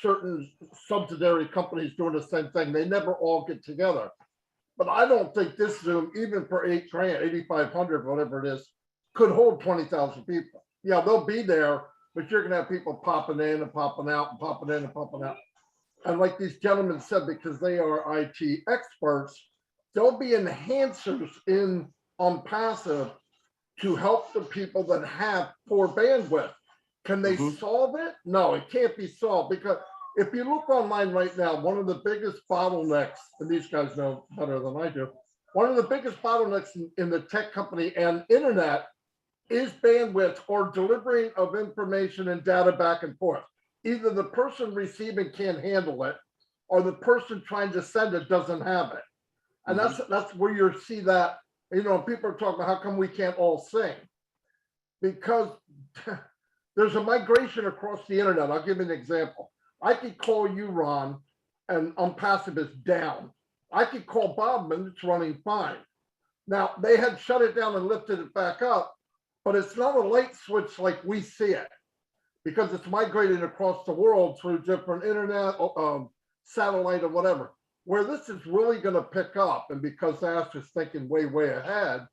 K: certain subsidiary companies doing the same thing. They never all get together. But I don't think this Zoom, even for $8 grand, 8,500, whatever it is, could hold 20,000 people. Yeah, they'll be there, but you're gonna have people popping in and popping out and popping in and popping out. And like these gentlemen said, because they are IT experts, there'll be enhancers on passive to help the people that have poor bandwidth. Can they solve it? No, it can't be solved, because if you look online right now, one of the biggest bottlenecks, and these guys know better than I do, one of the biggest bottlenecks in the tech company and internet is bandwidth or delivering of information and data back and forth. Either the person receiving can't handle it, or the person trying to send it doesn't have it. And that's where you see that, you know, people are talking about how come we can't all sing? Because there's a migration across the internet. I'll give you an example. I could call you, Ron, and Unpassive is down. I could call Bob and it's running fine. Now, they had shut it down and lifted it back up, but it's not a light switch like we see it, because it's migrating across the world through different internet, satellite or whatever. Where this is really going to pick up, and because Ash is thinking way, way ahead,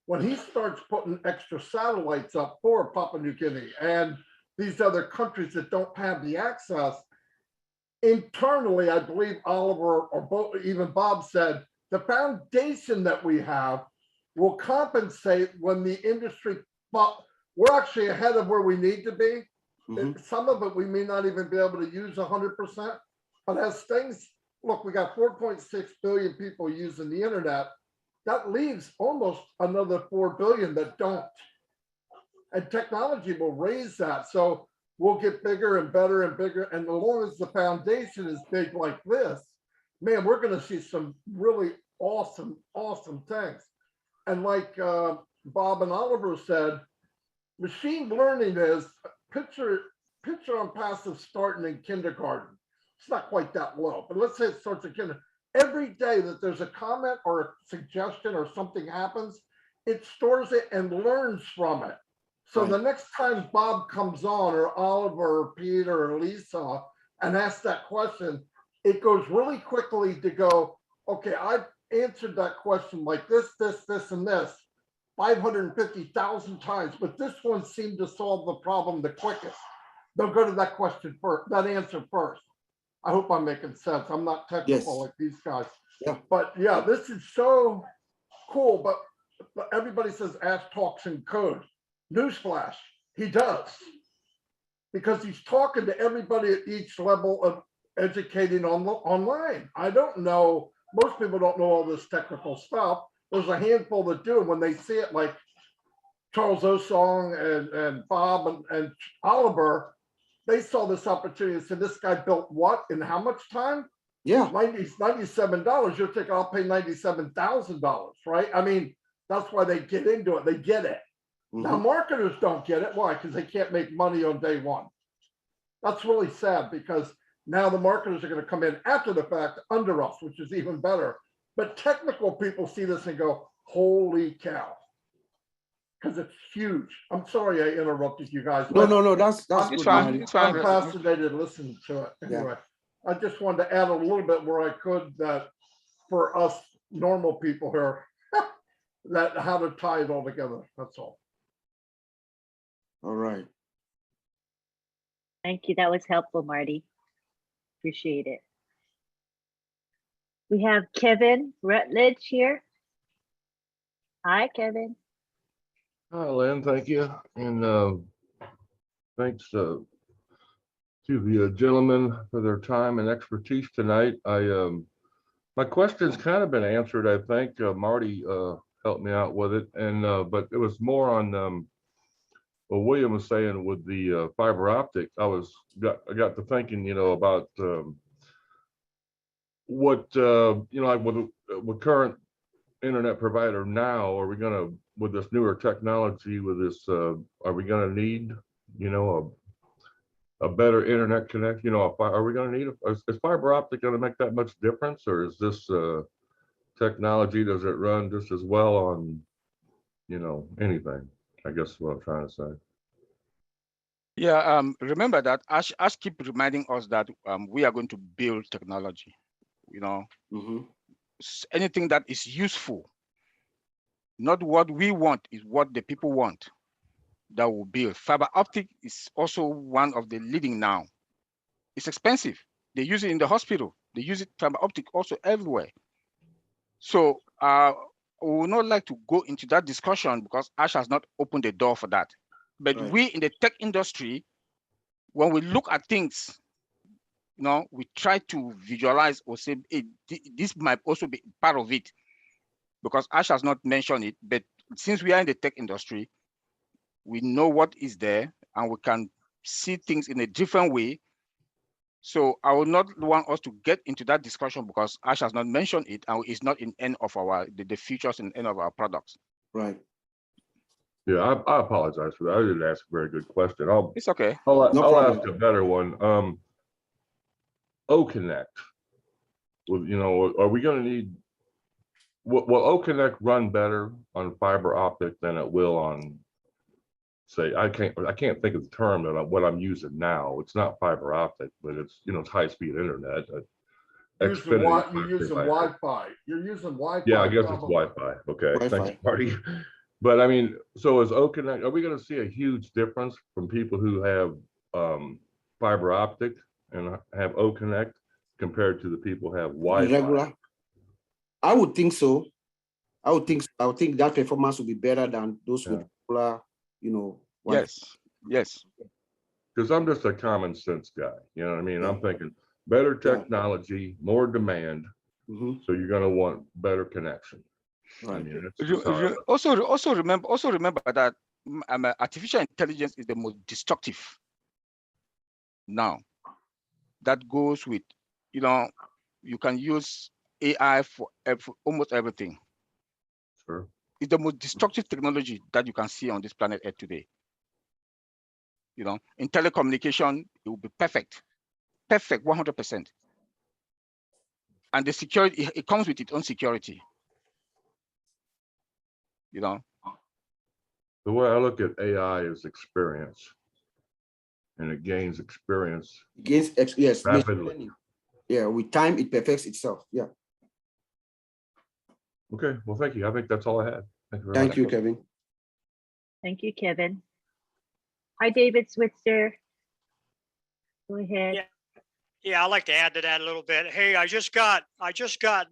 K: when he starts putting extra satellites up for Papua New Guinea and these other countries that don't have the access, internally, I believe Oliver or even Bob said, the foundation that we have will compensate when the industry, but we're actually ahead of where we need to be. Some of it we may not even be able to use 100%, but as things, look, we got 4.6 billion people using the internet. That leaves almost another 4 billion that don't. And technology will raise that. So we'll get bigger and better and bigger. And as long as the foundation is big like this, man, we're going to see some really awesome, awesome things. And like Bob and Oliver said, machine learning is picture on passive starting in kindergarten. It's not quite that low, but let's say it starts in kindergarten. Every day that there's a comment or a suggestion or something happens, it stores it and learns from it. So the next time Bob comes on, or Oliver, or Peter, or Lisa, and asks that question, it goes really quickly to go, okay, I've answered that question like this, and this 550,000 times, but this one seemed to solve the problem the quickest. They'll go to that question first, that answer first. I hope I'm making sense. I'm not technical like these guys. But yeah, this is so cool. But everybody says Ash talks in code. Newsflash, he does. Because he's talking to everybody at each level of educating online. I don't know, most people don't know all this technical stuff. There's a handful that do, and when they see it, like Charles Osong and Bob and Oliver, they saw this opportunity and said, this guy built what in how much time? Yeah. $97. You're thinking, I'll pay $97,000, right? I mean, that's why they get into it. They get it. Now, marketers don't get it. Why? Because they can't make money on day one. That's really sad, because now the marketers are going to come in after the fact under us, which is even better. But technical people see this and go, holy cow. Because it's huge. I'm sorry I interrupted you guys.
G: No, that's
H: it's fine. It's fine.
K: I'm fascinated listening to it. Anyway, I just wanted to add a little bit where I could, that for us normal people here, that how to tie it all together. That's all.
G: All right.
C: Thank you. That was helpful, Marty. Appreciate it. We have Kevin Rutledge here. Hi, Kevin.
L: Hi, Lynn. Thank you. And thanks to the gentlemen for their time and expertise tonight. My question's kind of been answered. I think Marty helped me out with it. And but it was more on what William was saying with the fiber optic. I got to thinking, you know, about what you know, like with current internet provider now, are we gonna, with this newer technology, with this, are we gonna need, you know, a better internet connect? You know, are we gonna need is fiber optic gonna make that much difference, or is this technology, does it run just as well on, you know, anything? I guess is what I'm trying to say.
H: Yeah, remember that Ash keep reminding us that we are going to build technology, you know, anything that is useful, not what we want, is what the people want. that will build. Fiber optic is also one of the leading now. It's expensive. They use it in the hospital. They use it fiber optic also everywhere. So we would not like to go into that discussion because Ash has not opened the door for that. But
G: Right.
H: we in the tech industry, when we look at things, we try to visualize or say, hey, this might also be part of it, because Ash has not mentioned it. But since we are in the tech industry, we know what is there and we can see things in a different way. So I would not want us to get into that discussion because Ash has not mentioned it and it's not in any of the features in any of our products.
G: Right.
L: Yeah, I apologize for that. I didn't ask a very good question.
H: It's okay.
L: I'll ask a better one. O-Connect. Well, are we going to need? Will O-Connect run better on fiber optic than it will on, say, I can't think of the term that what I'm using now. It's not fiber optic, but it's it's high-speed internet.
K: You're using Wi-Fi. You're using Wi-Fi.
L: Yeah, I guess it's Wi-Fi. Okay,
G: Wi-Fi.
L: thanks, Marty. But I mean, so is O-Connect, are we going to see a huge difference from people who have fiber optic and have O-Connect compared to the people who have Wi-Fi?
G: Regular. I would think so. I would think that performance would be better than those with regular, Wi-Fi.
H: Yes.
L: Because I'm just a common sense guy. You know what I mean? I'm thinking better technology, more demand. So you're going to want better connection.
G: Right.
L: I mean,
H: Also remember that artificial intelligence is the most destructive now. That goes with, you can use AI for almost everything.
L: Sure.
H: It's the most destructive technology that you can see on this planet Earth today. In telecommunication, it will be perfect, 100%. And the security, it comes with its own security.
L: The way I look at AI is experience, and it gains experience.
G: Yes.
L: Rapidly.
G: Yeah, with time it perfects itself. Yeah.
L: Okay, well, thank you. I think that's all I had. Thank you very much.
G: Thank you, Kevin.
C: Thank you, Kevin. Hi, David Switzer. Go ahead.
M: Yeah, I'd like to add to that a little bit. Hey, I just got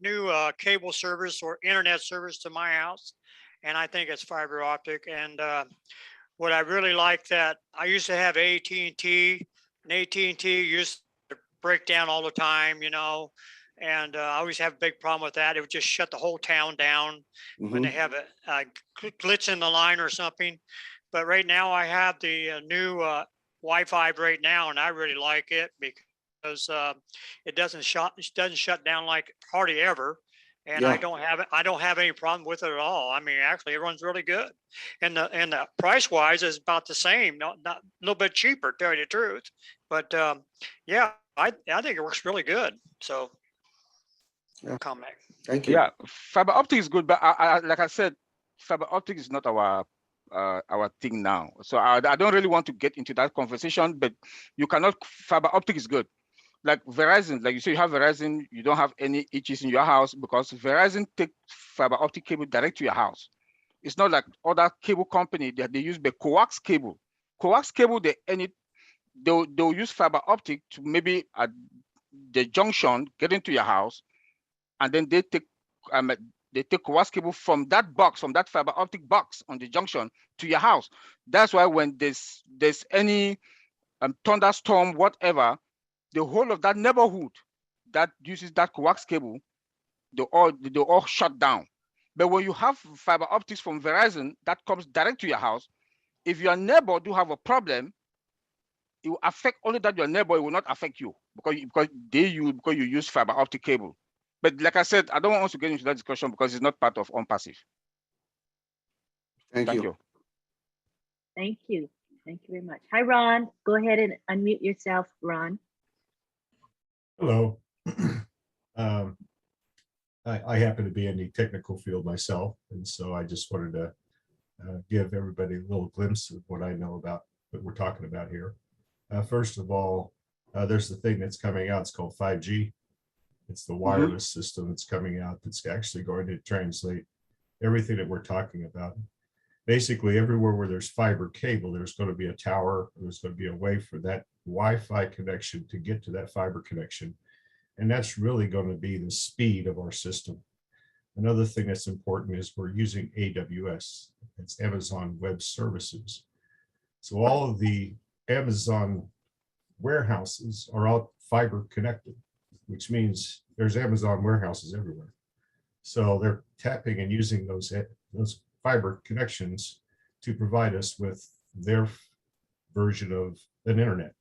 M: new cable service or internet service to my house, and I think it's fiber optic. And what I really like that I used to have AT&T, and AT&T used to break down all the time, and I always have a big problem with that. It would just shut the whole town down when they have a glitch in the line or something. But right now I have the new Wi-Fi right now, and I really like it because it doesn't shut down like hardly ever, and I don't have any problem with it at all. I mean, actually, it runs really good, and the price wise is about the same, not a little bit cheaper, to tell you the truth. But yeah, I think it works really good. So, comment.
G: Thank you.
H: Yeah, fiber optic is good, but like I said, fiber optic is not our thing now. So I don't really want to get into that conversation. But fiber optic is good. Like Verizon, like you say, you have Verizon, you don't have any issues in your house because Verizon take fiber optic cable direct to your house. It's not like other cable company that they use the coax cable. Coax cable, they'll use fiber optic to maybe at the junction get into your house, and then they take coax cable from that fiber optic box on the junction to your house. That's why when there's any thunderstorm, whatever, the whole of that neighborhood that uses that coax cable, they all shut down. But when you have fiber optics from Verizon that comes direct to your house, if your neighbor do have a problem, it will affect only that your neighbor. It will not affect you because you use fiber optic cable. But like I said, I don't want us to get into that discussion because it's not part of OnPassive.
G: Thank you.
C: Thank you. Thank you very much. Hi, Ron. Go ahead and unmute yourself, Ron.
N: Hello. I happen to be in the technical field myself, and so I just wanted to give everybody a little glimpse of what I know about what we're talking about here. First of all, there's the thing that's coming out. It's called 5G. It's the wireless system that's coming out that's actually going to translate everything that we're talking about. basically everywhere where there's fiber cable, there's going to be a tower, there's going to be a way for that Wi-Fi connection to get to that fiber connection. And that's really going to be the speed of our system. Another thing that's important is we're using AWS, it's Amazon Web Services. So all of the Amazon warehouses are all fiber connected, which means there's Amazon warehouses everywhere. So they're tapping and using those fiber connections to provide us with their version of an internet.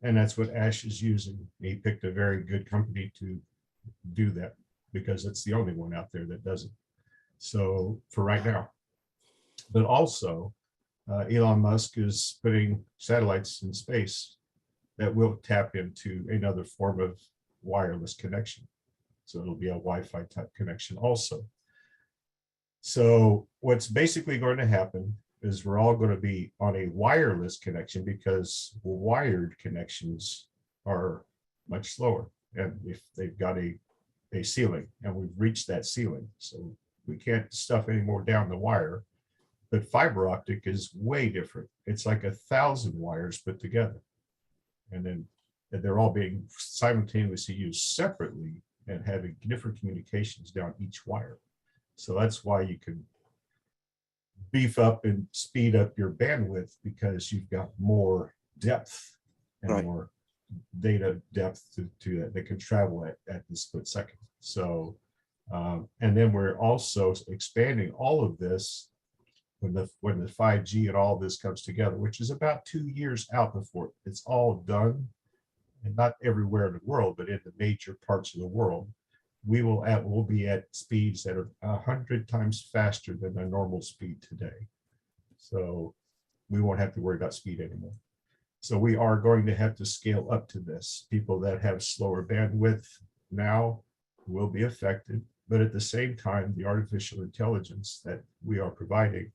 N: And that's what Ash is using. He picked a very good company to do that because it's the only one out there that does it. So for right now, but also Elon Musk is putting satellites in space that will tap into another form of wireless connection. So it'll be a Wi-Fi type connection also. So what's basically going to happen is we're all going to be on a wireless connection because wired connections are much slower. And if they've got a ceiling, and we've reached that ceiling, so we can't stuff any more down the wire. But fiber optic is way different. It's like 1,000 wires put together. And then they're all being simultaneously used separately and having different communications down each wire. So that's why you can beef up and speed up your bandwidth because you've got more depth and more data depth to that can travel at the split second. So, and then we're also expanding all of this when the 5G and all this comes together, which is about 2 years out before it's all done, and not everywhere in the world, but in the major parts of the world, we'll be at speeds that are 100 times faster than the normal speed today. So we won't have to worry about speed anymore. So we are going to have to scale up to this. People that have slower bandwidth now will be affected, but at the same time, the artificial intelligence that we are providing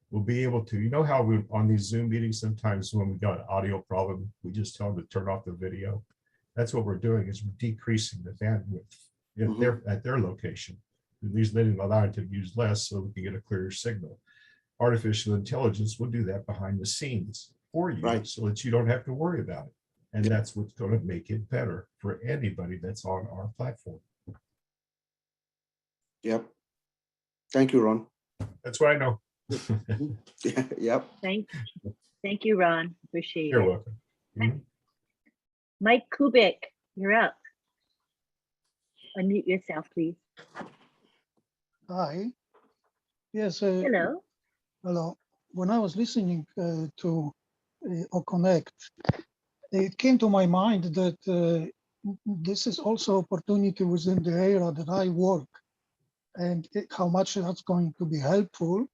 N: will be able to, you know how we on these Zoom meetings, sometimes when we got an audio problem, we just tell them to turn off the video. That's what we're doing, is we're decreasing the bandwidth if they're at their location. At least letting allow it to use less so we can get a clearer signal. Artificial intelligence will do that behind the scenes for you so that you don't have to worry about it. And that's what's going to make it better for anybody that's on our platform.
G: Yep. Thank you, Ron.
N: That's what I know.
G: Yep.
C: Thank you, Ron. Appreciate
N: You're
C: it.
N: welcome. Mhm.
C: Mike Kubik, you're up. Unmute yourself, please.
O: Hi. Yes.
C: Hello.
O: Hello. When I was listening to Connect, it came to my mind that this is also opportunity within the area that I work, and how much that's going to be helpful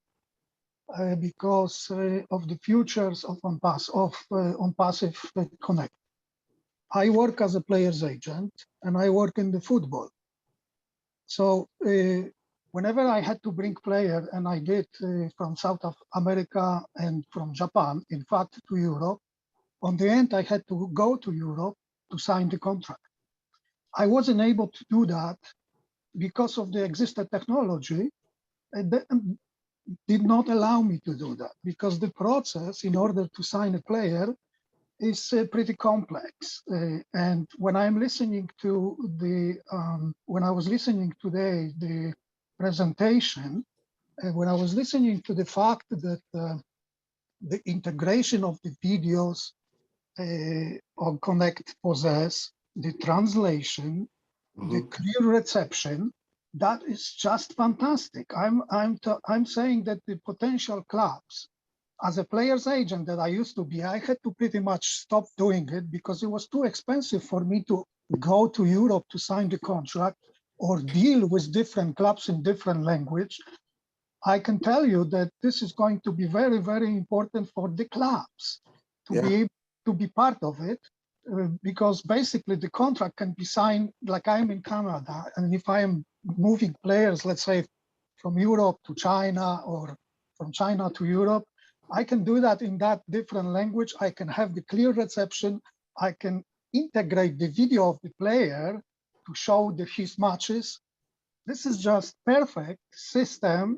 O: because of the futures of on-passive Connect. I work as a player's agent, and I work in the football. So whenever I had to bring player, and I did from South America and from Japan, in fact, to Europe, on the end, I had to go to Europe to sign the contract. I wasn't able to do that because of the existing technology. That did not allow me to do that because the process in order to sign a player is pretty complex. And when I'm listening to when I was listening today, the presentation, when I was listening to the fact that the integration of the videos on Connect possess, the translation, the clear reception, that is just fantastic. I'm saying that the potential clubs, as a player's agent that I used to be, I had to pretty much stop doing it because it was too expensive for me to go to Europe to sign the contract or deal with different clubs in different language. I can tell you that this is going to be very, very important for the clubs to be able to be part of it, because basically the contract can be signed like I'm in Canada. And if I am moving players, let's say from Europe to China or from China to Europe, I can do that in that different language. I can have the clear reception. I can integrate the video of the player to show his matches. This is just perfect system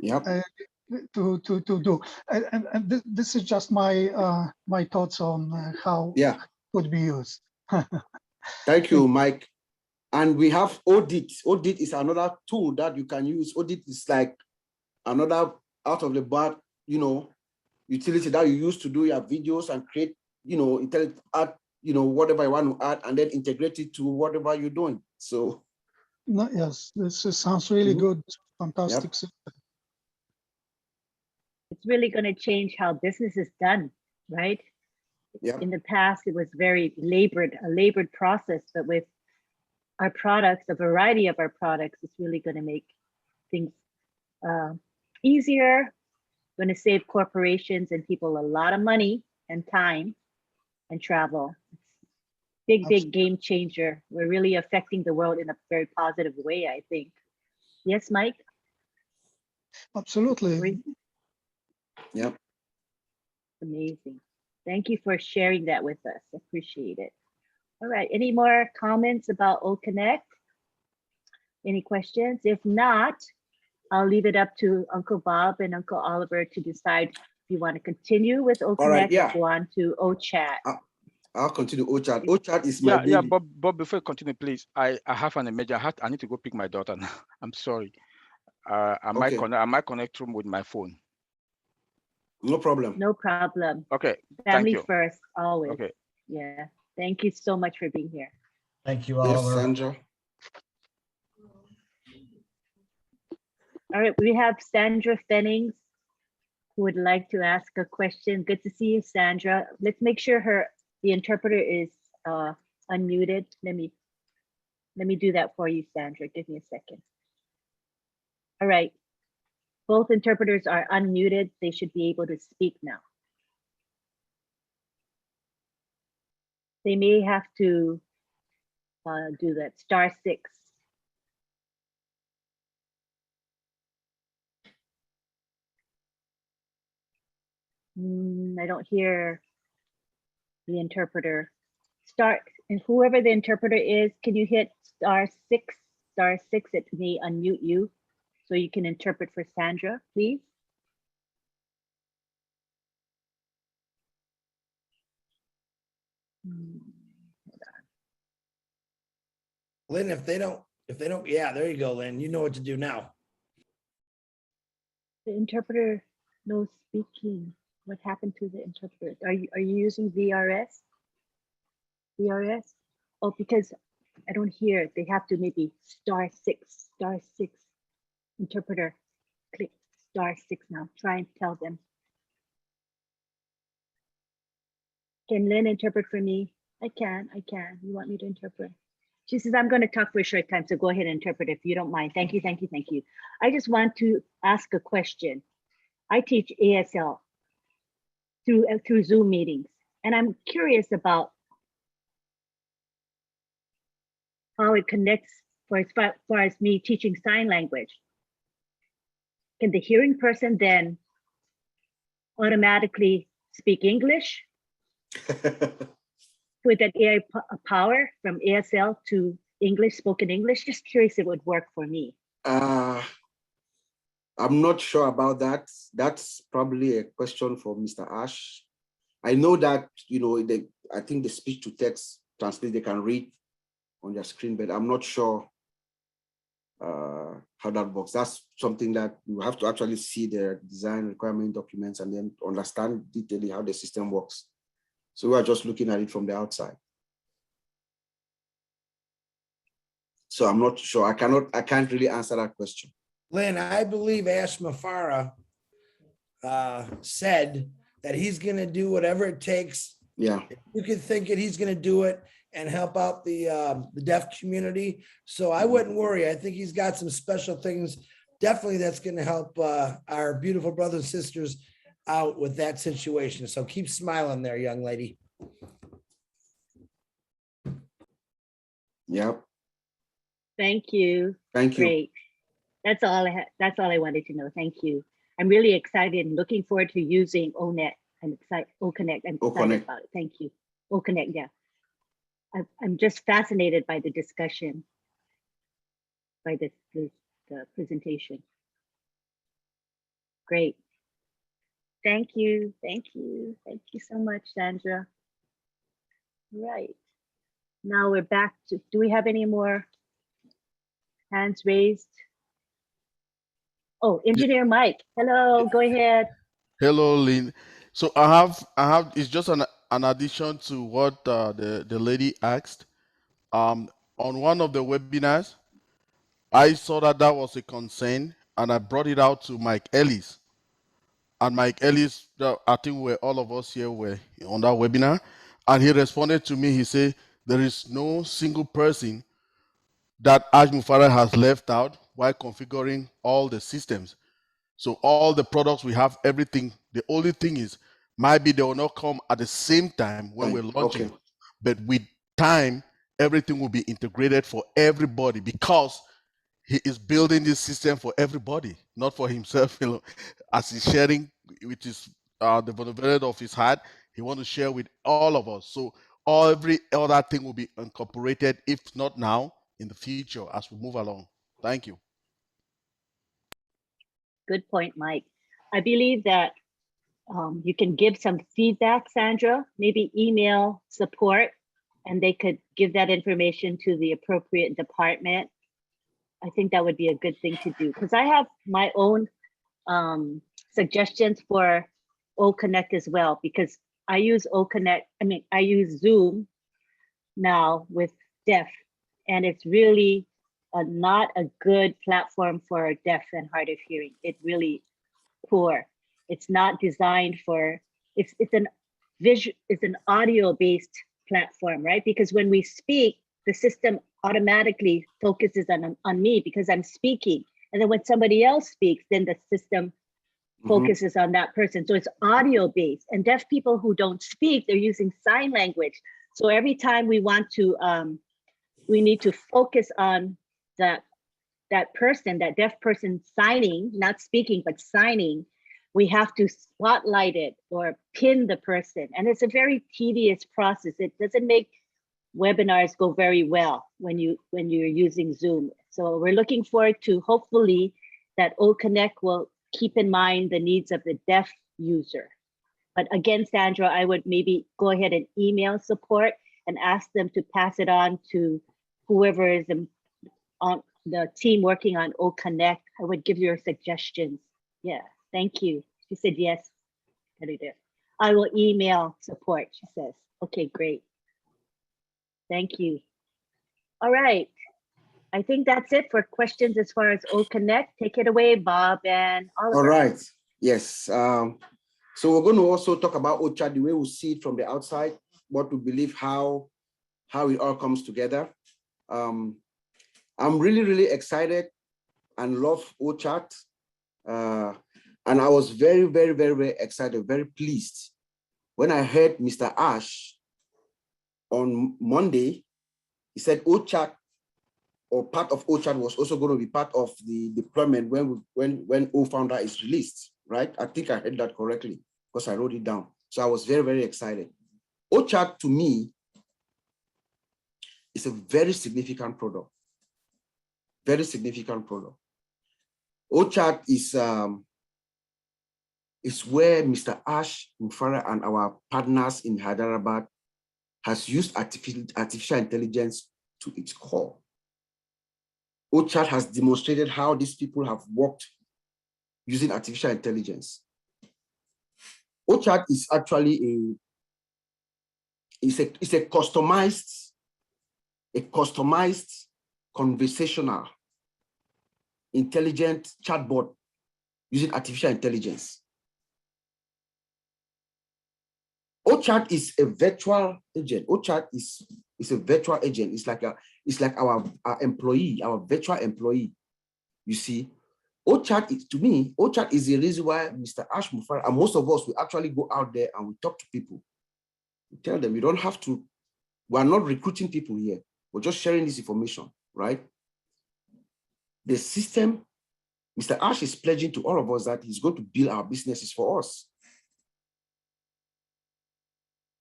O: to do. And this is just my my thoughts on how
G: Yeah.
O: it could be used.
G: Thank you, Mike. And we have audit. Audit is another tool that you can use. Audit is like another out of the box, utility that you use to do your videos and create, add, whatever you want to add, and then integrate it to whatever you're doing. So.
O: No, yes, sounds really good. Fantastic.
G: Yep.
C: It's really going to change how business is done, right?
G: Yep.
C: In the past, it was very a labored process, but with our products, a variety of our products, it's really going to make things easier, going to save corporations and people a lot of money and time and travel. Big game changer. We're really affecting the world in a very positive way, I think. Yes, Mike?
O: Absolutely.
G: Yep.
C: Amazing. Thank you for sharing that with us. Appreciate it. All right, any more comments about OConnect? Any questions? If not, I'll leave it up to Uncle Bob and Uncle Oliver to decide if you want to continue with OConnect or go on to OChat.
G: I'll continue OChat. OChat is my baby.
H: Yeah, but before you continue, please, I have an emergency. I need to go pick my daughter now. I'm sorry. I might connect room with my phone.
G: No problem.
C: No problem.
H: Okay.
C: Family
H: Thank you.
C: first, always.
H: Okay.
C: Yeah. Thank you so much for being here.
A: Thank you,
G: Yes,
A: Oliver.
G: Sandra.
C: All right, we have Sandra Fennings who would like to ask a question. Good to see you, Sandra. Let's make sure the interpreter is unmuted. Let me do that for you, Sandra. Give me a second. All right. Both interpreters are unmuted. They should be able to speak now. They may have to do that. *6. I don't hear the interpreter. And whoever the interpreter is, can you hit *6? *6, it may unmute you so you can interpret for Sandra, please.
P: Lynn, if they don't, yeah, there you go, Lynn. You know what to do now.
C: The interpreter, no speaking. What happened to the interpreter? Are you using VRS? VRS? Oh, because I don't hear it. They have to maybe *6. Interpreter, click *6 now. Try and tell them. Can Lynn interpret for me? I can. You want me to interpret? She says, I'm going to talk for a short time, so go ahead and interpret if you don't mind. Thank you. I just want to ask a question. I teach ASL through Zoom meetings, and I'm curious about how it connects for as me teaching sign language. Can the hearing person then automatically speak English with that AI power from ASL to English, spoken English? Just curious if it would work for me.
G: I'm not sure about that. That's probably a question for Mr. Ash. I know that, I think the speech to text translate, they can read on their screen, but I'm not sure how that works. That's something that you have to actually see the design requirement documents and then understand detailing how the system works. So we are just looking at it from the outside. So I'm not sure. I can't really answer that question.
P: Lynn, I believe Ash Mafara said that he's going to do whatever it takes.
G: Yeah.
P: If you can think it, he's going to do it and help out the deaf community. So I wouldn't worry. I think he's got some special things, definitely that's going to help our beautiful brothers and sisters out with that situation. So keep smiling there, young lady.
G: Yep.
C: Thank you.
G: Thank you.
C: Great. That's all I wanted to know. Thank you. I'm really excited and looking forward to using OConnect. I'm excited about it. Thank you. OConnect, yeah. I'm just fascinated by the discussion, by the presentation. Great. Thank you. Thank you. Thank you so much, Sandra. Right. Now we're back to, do we have any more hands raised? Oh, Engineer Mike. Hello, go ahead.
Q: Hello, Lynn. So I have, it's just an addition to what the lady asked. On one of the webinars, I saw that that was a concern and I brought it out to Mike Ellis. And Mike Ellis, I think we're all of us here were on that webinar. And he responded to me, he said, there is no single person that Ash Mufareh has left out while configuring all the systems. So all the products we have, everything. The only thing is, maybe they will not come at the same time when we're launching,
G: Okay.
Q: but with time, everything will be integrated for everybody because he is building this system for everybody, not for himself. As he's sharing, which is the vulnerability of his heart, he wants to share with all of us. So every other thing will be incorporated, if not now, in the future as we move along. Thank you.
C: Good point, Mike. I believe that you can give some feedback, Sandra, maybe email support, and they could give that information to the appropriate department. I think that would be a good thing to do because I have my own suggestions for OConnect as well, because I use OConnect, I use Zoom now with deaf, and it's really not a good platform for deaf and hard of hearing. It really poor. It's not designed for, it's an audio based platform, right? Because when we speak, the system automatically focuses on me because I'm speaking. And then when somebody else speaks, then the system focuses on that person. So it's audio based, and deaf people who don't speak, they're using sign language. So every time we want to, we need to focus on that person, that deaf person signing, not speaking, but signing, we have to spotlight it or pin the person. And it's a very tedious process. It doesn't make webinars go very well when you're using Zoom. So we're looking forward to hopefully that OConnect will keep in mind the needs of the deaf user. But again, Sandra, I would maybe go ahead and email support and ask them to pass it on to whoever is on the team working on OConnect. I would give your suggestions. Yeah, thank you. She said yes. I will email support, she says. Okay, great. Thank you. All right. I think that's it for questions as far as OConnect. Take it away, Bob and Oliver.
G: All right. Yes. So we're going to also talk about OChat, the way we see it from the outside, what we believe, how it all comes together. I'm really, really excited and love OChat. And I was very, very, very, very excited, very pleased when I heard Mr. Ash on Monday. He said OChat, or part of OChat, was also going to be part of the deployment when O-Founder is released, right? I think I heard that correctly because I wrote it down. So I was very, very excited. OChat to me is a very significant product. Very significant product. OChat is where Mr. Ash Mufareh and our partners in Hyderabad has used artificial intelligence to its core. OChat has demonstrated how these people have worked using artificial intelligence. OChat is actually a customized conversational intelligent chatbot using artificial intelligence. OChat is a virtual agent. OChat is a virtual agent. It's like our employee, our virtual employee. You see, OChat is, to me, OChat is the reason why Mr. Ash Mufareh and most of us, we actually go out there and we talk to people. We tell them you don't have to. We're not recruiting people here. We're just sharing this information, right? The system, Mr. Ash is pledging to all of us that he's going to build our businesses for us.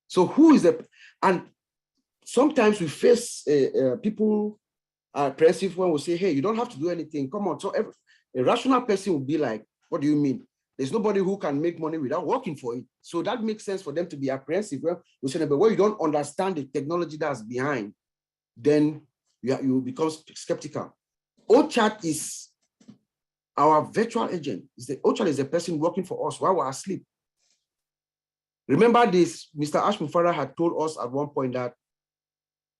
G: So who is the, and sometimes we face people are aggressive when we say, hey, you don't have to do anything, come on. So a rational person will be like, what do you mean? There's nobody who can make money without working for it. So that makes sense for them to be apprehensive. Well, we say, but when you don't understand the technology that's behind, then you become skeptical. OChat is our virtual agent. OChat is the person working for us while we're asleep. Remember this, Mr. Ash Mufara had told us at one point that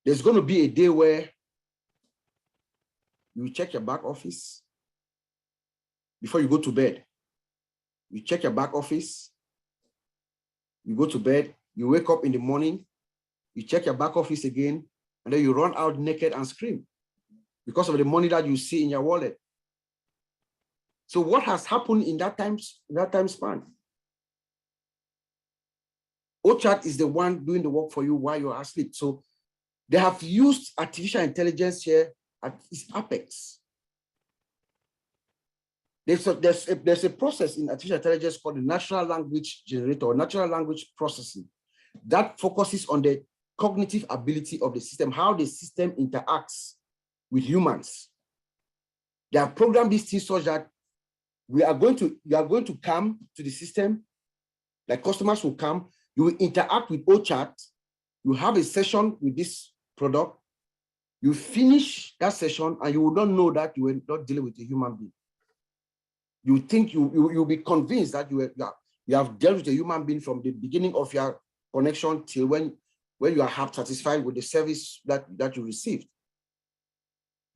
G: there's going to be a day where you check your back office before you go to bed. You check your back office, you go to bed, you wake up in the morning, you check your back office again, and then you run out naked and scream because of the money that you see in your wallet. So what has happened in that time span? OChat is the one doing the work for you while you're asleep. So they have used artificial intelligence here at its apex. There's a process in artificial intelligence called the natural language generator or natural language processing that focuses on the cognitive ability of the system, how the system interacts with humans. They have programmed these things such that you are going to come to the system, like customers will come, you will interact with OChat, you have a session with this product, you finish that session and you will not know that you were not dealing with a human being. You think you'll be convinced that you have dealt with a human being from the beginning of your connection till when you are half satisfied with the service that you received.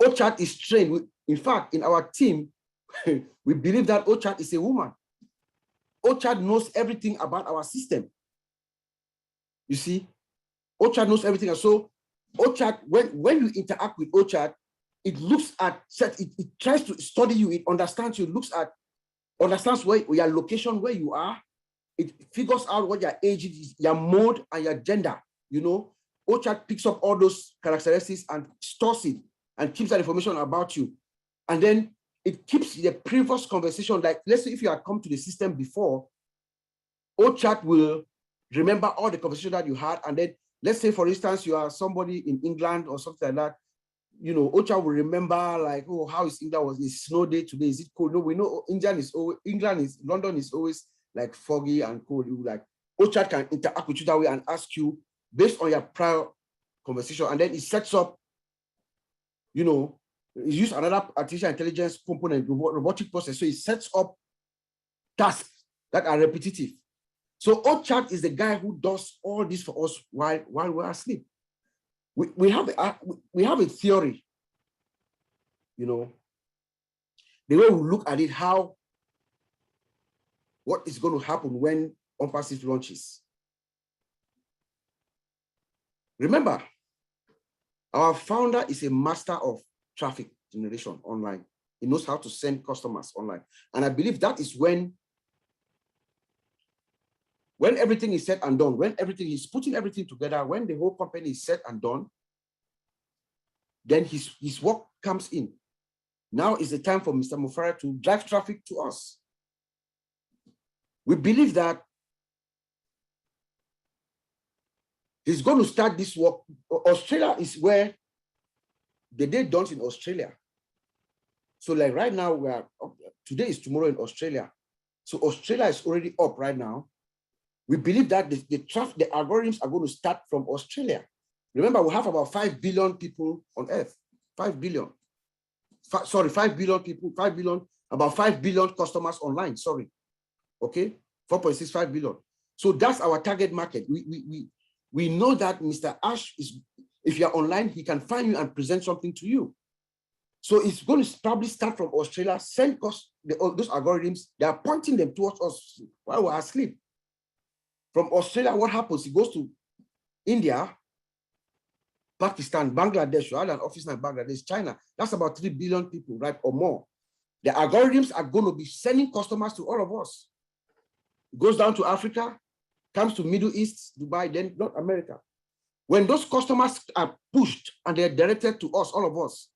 G: OChat is trained. In fact, in our team, we believe that OChat is a woman. OChat knows everything about our system. You see, OChat knows everything. And so OChat, when you interact with OChat, it looks at, it tries to study you, it understands you, understands where your location, where you are. It figures out what your age is, your mode, and your gender. You know, OChat picks up all those characteristics and stores it and keeps that information about you. And then it keeps the previous conversation. Like, let's say if you have come to the system before, OChat will remember all the conversation that you had. And then let's say, for instance, you are somebody in England or something like that. You know, OChat will remember, like, oh, how is England? Was it snow day today? Is it cold? No, we know London is always like foggy and cold. Like, OChat can interact with you that way and ask you based on your prior conversation, and then it sets up, you know, it uses another artificial intelligence component, robotic process. So it sets up tasks that are repetitive. So OChat is the guy who does all this for us while we're asleep. We have a theory, you know, the way we look at it, what is going to happen when OnPassive launches. Remember, our founder is a master of traffic generation online. He knows how to send customers online. And I believe that is when everything is said and done, when everything is putting everything together, when the whole company is set and done, then his work comes in. Now is the time for Mr. Mufara to drive traffic to us. We believe that he's going to start this work. Australia is where the day dawns in Australia. So like right now, today is tomorrow in Australia. So Australia is already up right now. We believe that the algorithms are going to start from Australia. Remember, we have about 5 billion people on Earth. 5 billion. 5 billion people, 5 billion, about 5 billion customers online, sorry. Okay, 4.65 billion. So that's our target market. We know that Mr. Ash is, if you're online, he can find you and present something to you. So it's going to probably start from Australia, send us those algorithms, they are pointing them towards us while we're asleep. From Australia, what happens? It goes to India, Pakistan, Bangladesh, you have an office in Bangladesh, China. That's about 3 billion people, right, or more. The algorithms are going to be sending customers to all of us. It goes down to Africa, comes to Middle East, Dubai, then North America. When those customers are pushed and they're directed to us, all of us,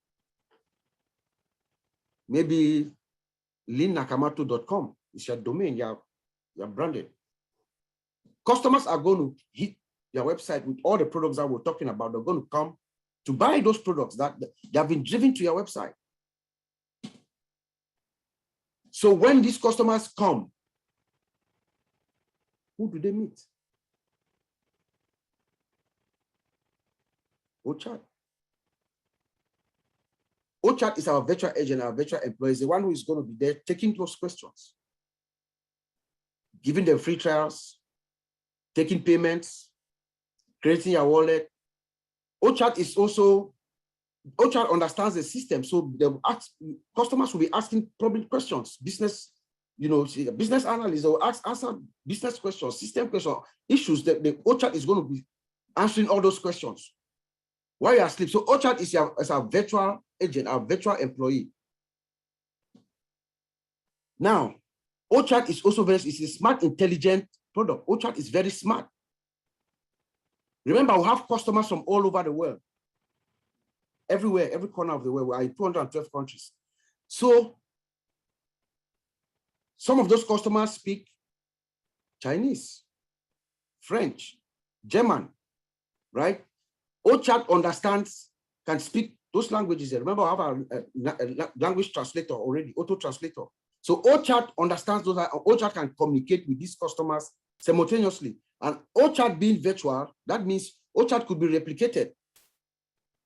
G: maybe lynnakamato.com is your domain, you're branded. Customers are going to hit your website with all the products that we're talking about. They're going to come to buy those products that they have been driven to your website. So when these customers come, Who do they meet? OChat. OChat is our virtual agent, our virtual employee, is the one who is going to be there taking those questions, giving them free trials, taking payments, creating your wallet. OChat is also, OChat understands the system. So the customers will be asking probably questions, business, business analysts will answer business questions, system questions, issues that the OChat is going to be answering all those questions while you're asleep. So OChat is our virtual agent, our virtual employee. Now, OChat is also it's a smart, intelligent product. OChat is very smart. Remember, we have customers from all over the world. Everywhere, every corner of the world. We are in 212 countries. So some of those customers speak Chinese, French, German, right? OChat understands, can speak those languages. Remember, I have a language translator already, auto translator. So OChat understands those. OChat can communicate with these customers simultaneously. And OChat being virtual, that means OChat could be replicated.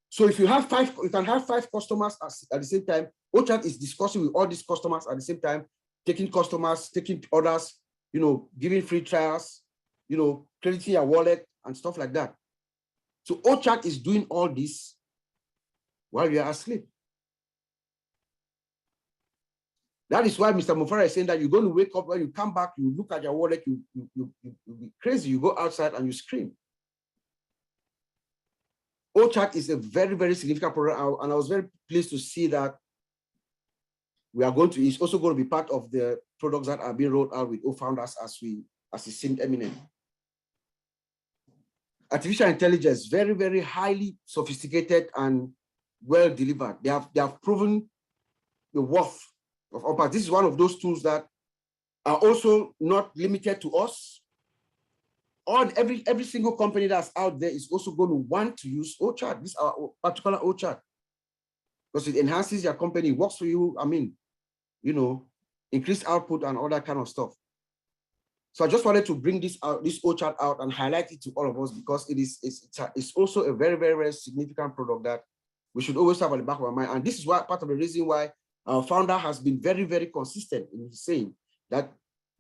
G: So if you have you can have 5 customers at the same time. OChat is discussing with all these customers at the same time, taking customers, taking orders, giving free trials, crediting your wallet and stuff like that. So OChat is doing all this while you are asleep. That is why Mr. Mufara is saying that you're going to wake up, when you come back, you look at your wallet, you'll be crazy. You go outside and you scream. OChat is a very, very significant product, and I was very pleased to see that it's also going to be part of the products that are being rolled out with O-Founders as it seemed eminent. Artificial intelligence, very, very highly sophisticated and well delivered. They have proven the worth of OPAS. This is one of those tools that are also not limited to us. Every single company that's out there is also going to want to use OChat. This is our particular OChat, because it enhances your company, works for you. I mean, increased output and all that kind of stuff. So I just wanted to bring this OChat out and highlight it to all of us, because it's also a very, very, very significant product that we should always have at the back of our mind. And this is part of the reason why our founder has been very, very consistent in saying that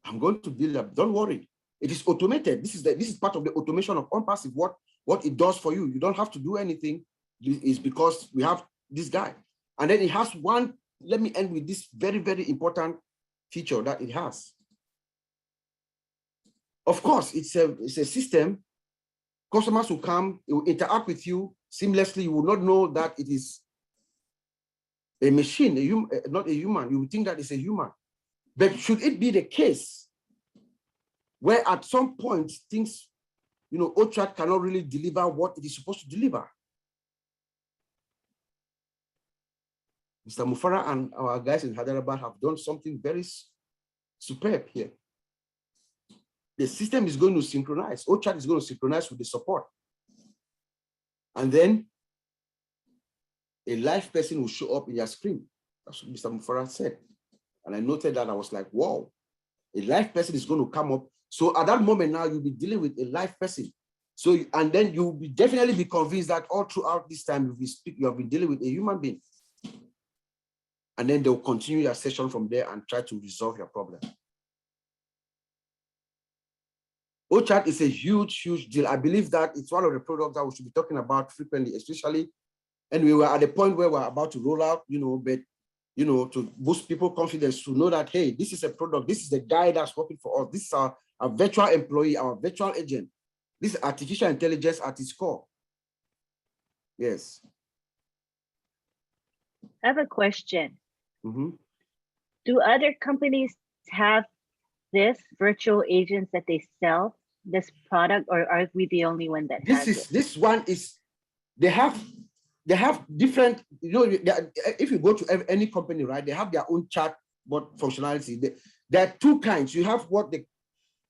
G: I'm going to build up. Don't worry, it is automated. This is part of the automation of OnPassive. What it does for you, you don't have to do anything. Is because we have this guy, and then it has one. Let me end with this very, very important feature that it has. Of course, it's a system. Customers will come, it will interact with you seamlessly. You will not know that it is a machine, not a human. You will think that it's a human. But should it be the case where at some point things, OChat cannot really deliver what it is supposed to deliver? Mr. Mufara and our guys in Hyderabad have done something very superb here. The system is going to synchronize. OChat is going to synchronize with the support. And then a live person will show up in your screen. That's what Mr. Mufara said. And I noted that. I was like, wow, a live person is going to come up. So at that moment now, you'll be dealing with a live person. So, and then you'll definitely be convinced that all throughout this time, you have been dealing with a human being. And then they'll continue your session from there and try to resolve your problem. OChat is a huge, huge deal. I believe that it's one of the products that we should be talking about frequently, especially, and we were at the point where we're about to roll out, but, to boost people's confidence, to know that, hey, this is a product, this is the guy that's working for us, this is our virtual employee, our virtual agent. This is artificial intelligence at its core. Yes.
C: I have a question.
G: Mm-hmm.
C: Do other companies have this virtual agents that they sell, this product, or are we the only one that has it?
G: This one is, they have different, if you go to any company, right, they have their own chatbot functionality. There are 2 kinds. You have what the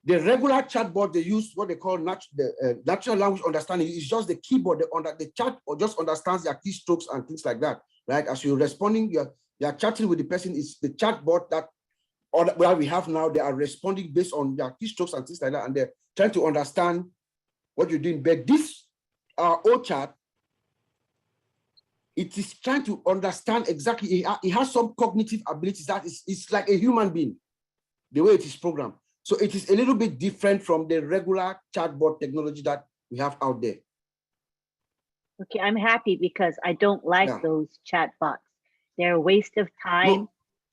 G: regular chatbot, they use what they call natural language understanding. It's just the keyboard, the chat or just understands their keystrokes and things like that, right? As you're responding, you're chatting with the person. It's the chatbot that where we have now, they are responding based on their keystrokes and things like that, and they're trying to understand what you're doing. But this old chat, it is trying to understand exactly. It has some cognitive abilities that it's like a human being, the way it is programmed. So it is a little bit different from the regular chatbot technology that we have out there.
C: Okay, I'm happy because I don't like those chatbots. They're a waste of time.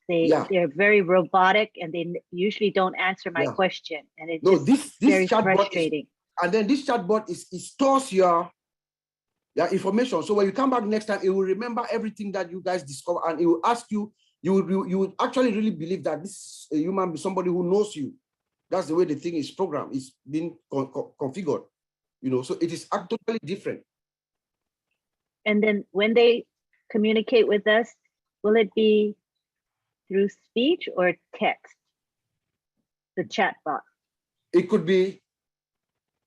C: They're very robotic, and they usually don't answer my question. And it's
G: this
C: very
G: chatbot
C: frustrating.
G: And then this chatbot it stores your information. So when you come back next time, it will remember everything that you guys discover, and it will ask you. You would actually really believe that this is a human being, somebody who knows you. That's the way the thing is programmed. It's been configured. So it is totally different.
C: And then when they communicate with us, will it be through speech or text? The chatbot.
G: It could be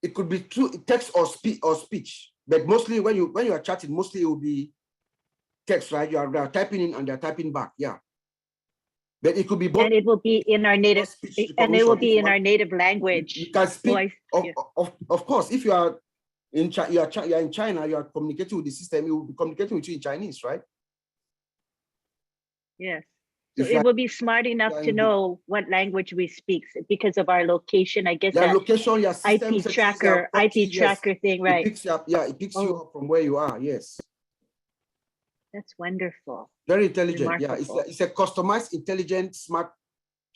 G: through text or speech. But mostly when you are chatting, mostly it will be text, right? You are typing in and they're typing back. Yeah. But it could be both.
C: And it will be in our native, and it will be in our native language.
G: You can speak. Of course, if you are in China, you're in China, you are communicating with the system, it will be communicating with you in Chinese, right?
C: Yes. So it will be smart enough to know what language we speak because of our location. I guess that
G: location, your system
C: IP tracker thing, right?
G: It picks you up, it picks you up from where you are. Yes.
C: That's wonderful.
G: Very intelligent.
C: Remarkable.
G: Yeah, it's a customized, intelligent, smart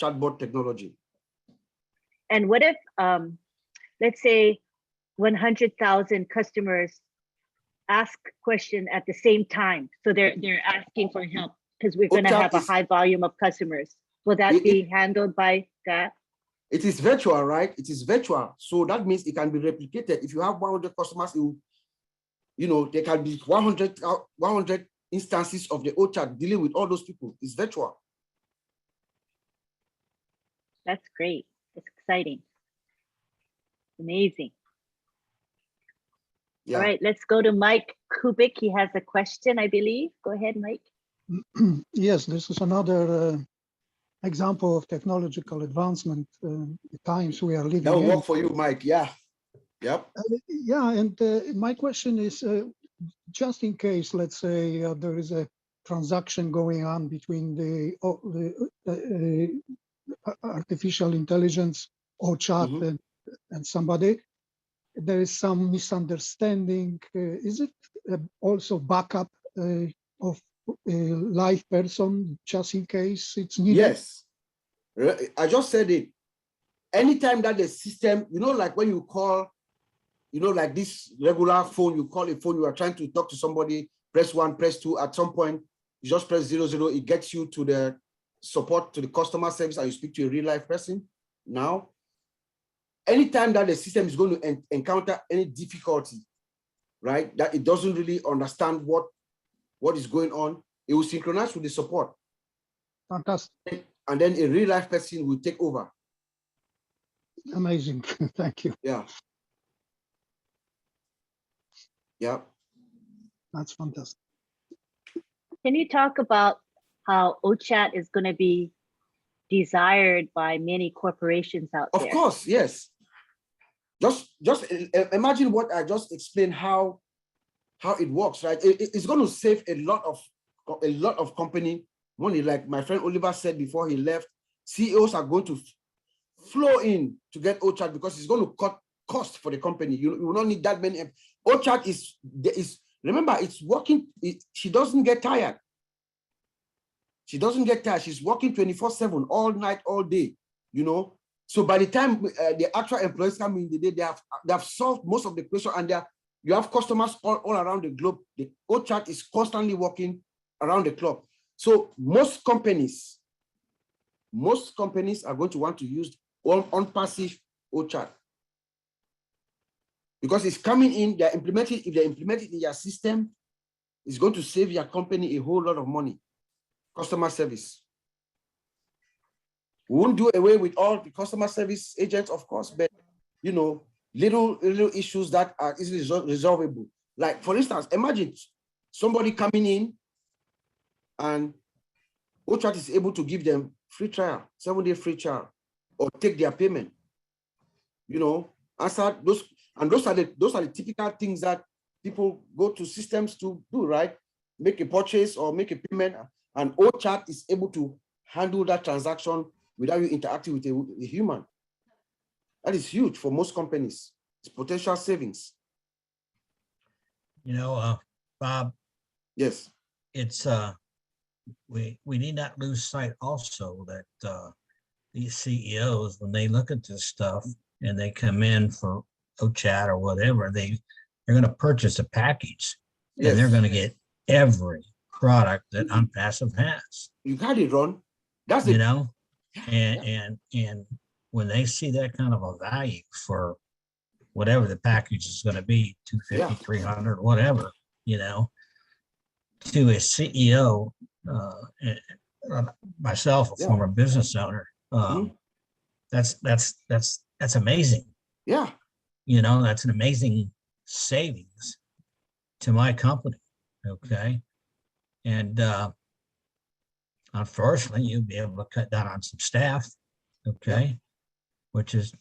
G: chatbot technology.
C: And what if, let's say, 100,000 customers ask question at the same time? So they're asking for help because we're going to have a high volume of customers. Will that be handled by that?
G: It is virtual, right? It is virtual. So that means it can be replicated. If you have 100 customers, there can be 100 instances of the chat dealing with all those people. It's virtual.
C: That's great. It's exciting. Amazing.
G: Yeah.
C: All right, let's go to Mike Kubik. He has a question, I believe. Go ahead, Mike.
O: Yes, this is another example of technological advancement. The times we are living in.
G: That will work for you, Mike. Yeah. Yep.
O: Yeah, and my question is, just in case, let's say there is a transaction going on between the artificial intelligence or chat and somebody, there is some misunderstanding. Is it also backup of a live person just in case it's needed?
G: Yes. I just said it. Anytime that the system, like when you call, like this regular phone, you call a phone, you are trying to talk to somebody, press 1, press 2, at some point, you just press 00, it gets you to the support, to the customer service, and you speak to a real life person. Now, anytime that the system is going to encounter any difficulty, right, that it doesn't really understand what is going on, it will synchronize with the support.
O: Fantastic.
G: And then a real life person will take over.
O: Amazing. Thank you.
G: Yeah. Yeah.
O: That's fantastic.
C: Can you talk about how OChat is going to be desired by many corporations out there?
G: Of course, yes. Just imagine what I just explained, how it works, right? It's going to save a lot of company money. Like my friend Oliver said before he left, CEOs are going to flow in to get OChat because it's going to cut cost for the company. You will not need that many. OChat is remember, it's working. She doesn't get tired. She doesn't get tired. She's working 24/7, all night, all day. So by the time the actual employees come in the day, they have solved most of the question, and you have customers all around the globe. The OChat is constantly working around the clock. So most companies are going to want to use on passive OChat because it's coming in. They're implementing. If they implement it in your system, it's going to save your company a whole lot of money. Customer service. We won't do away with all the customer service agents, of course, but little issues that are easily resolvable. Like, for instance, imagine somebody coming in and OChat is able to give them free trial, 7-day free trial, or take their payment. You know, answer those, and those are the typical things that people go to systems to do, right? Make a purchase or make a payment, and OChat is able to handle that transaction without you interacting with a human. That is huge for most companies. It's potential savings.
A: You know, Bob.
G: Yes.
A: It's we need not lose sight also that these CEOs, when they look at this stuff and they come in for OChat or whatever, they're going to purchase a package, and they're going to get every product that Unpassive has.
G: You got it, Ron. That's
A: you know, and when they see that kind of a value for whatever the package is going to be, 250, 300, whatever, you know, to a CEO, myself, a former business owner, that's amazing.
G: Yeah.
A: You know, that's an amazing savings to my company. Okay. And unfortunately, you'll be able to cut down on some staff. Okay. Which is,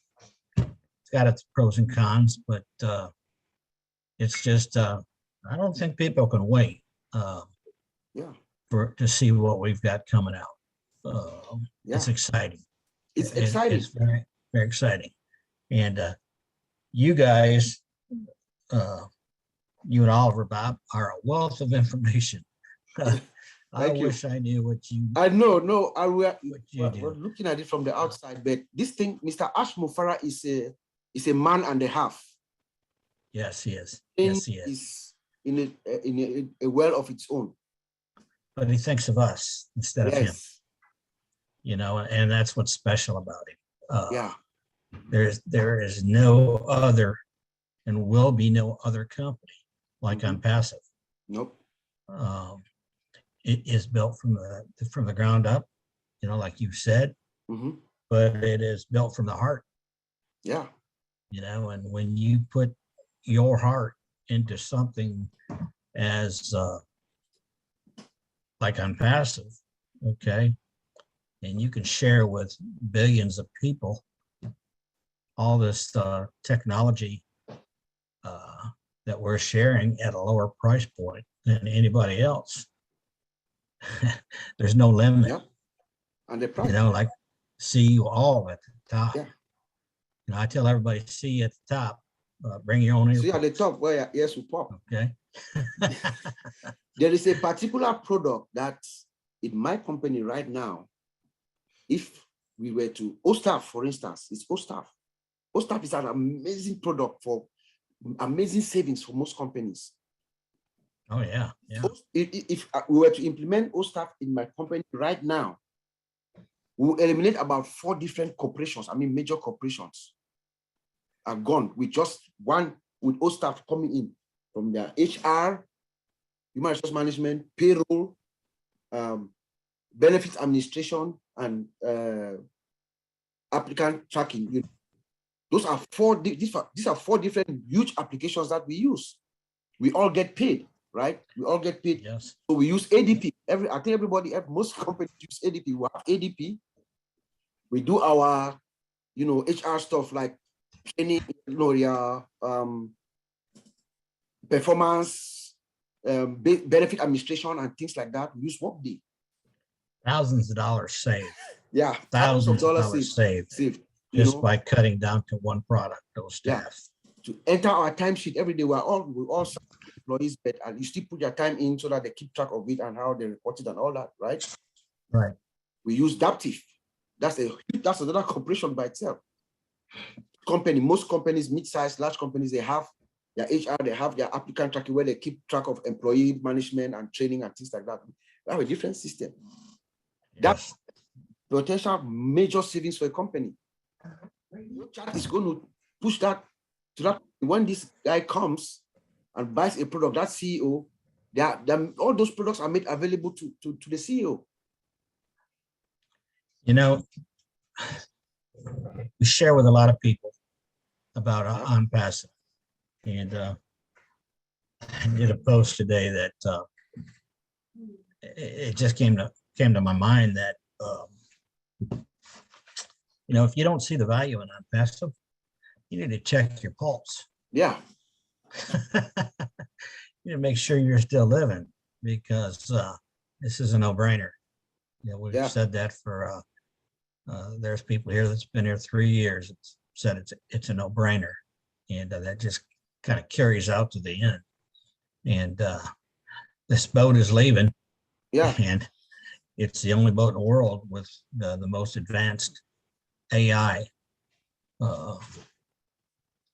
A: it's got its pros and cons, but it's just, I don't think people can wait to see what we've got coming out. It's exciting.
G: It's exciting.
A: It's very, very exciting. And you guys, you and Oliver, Bob, are a wealth of information. I wish I knew what you.
G: I know, no, we're looking at it from the outside, but this thing, Mr. Ash Mufara is a man and a half.
A: Yes, he is. Yes, he
G: is in a world of its own.
A: But he thinks of us instead of him. You know, and that's what's special about him. There is no other, and will be no other company like Unpassive.
G: Nope.
A: It is built from the ground up, you know, like you said, but it is built from the heart.
G: Yeah.
A: You know, and when you put your heart into something as like Unpassive, okay, and you can share with billions of people all this technology that we're sharing at a lower price point than anybody else. There's no limit.
G: Yep. And the price.
A: You know, like see you all at the top. You know, I tell everybody, see you at the top. Bring your own earphones.
G: See at the top where your ears will pop.
A: Okay.
G: There is a particular product that in my company right now, if we were to, OSTAF, for instance, it's OSTAF. OSTAF is an amazing product for amazing savings for most companies.
A: Oh, yeah. Yeah.
G: If we were to implement OSTAF in my company right now, we'll eliminate about 4 different corporations. I mean, major corporations are gone with just one, with OSTAF coming in from their HR, human resource management, payroll, benefits administration, and applicant tracking. You know, those are 4. These are 4 different huge applications that we use. We all get paid, right? We all get paid.
A: Yes.
G: So we use ADP. I think most companies use ADP. We have ADP. We do our, you know, HR stuff like training, you know, your performance, benefit administration, and things like that. We use Workday.
A: Thousands of dollars saved.
G: Yeah,
A: thousands of dollars saved just by cutting down to one product. Those staff.
G: To enter our timesheet every day, we all employees, but you still put your time in so that they keep track of it and how they report it and all that, right?
A: Right.
G: We use Daptive. That's another corporation by itself. Most companies, mid-sized, large companies, they have their HR, they have their applicant tracking where they keep track of employee management and training and things like that. We have a different system. That's potential major savings for a company. Chat is going to push that to that. When this guy comes and buys a product, that CEO, all those products are made available to the CEO.
A: You know, we share with a lot of people about Unpassive, and I did a post today that it just came to my mind that if you don't see the value in passive, you need to check your pulse.
G: Yeah.
A: You need to make sure you're still living, because this is a no-brainer. We've said that for there's people here that's been here 3 years. It's said it's a no-brainer, and that just kind of carries out to the end. And this boat is leaving.
G: Yeah.
A: And it's the only boat in the world with the most advanced AI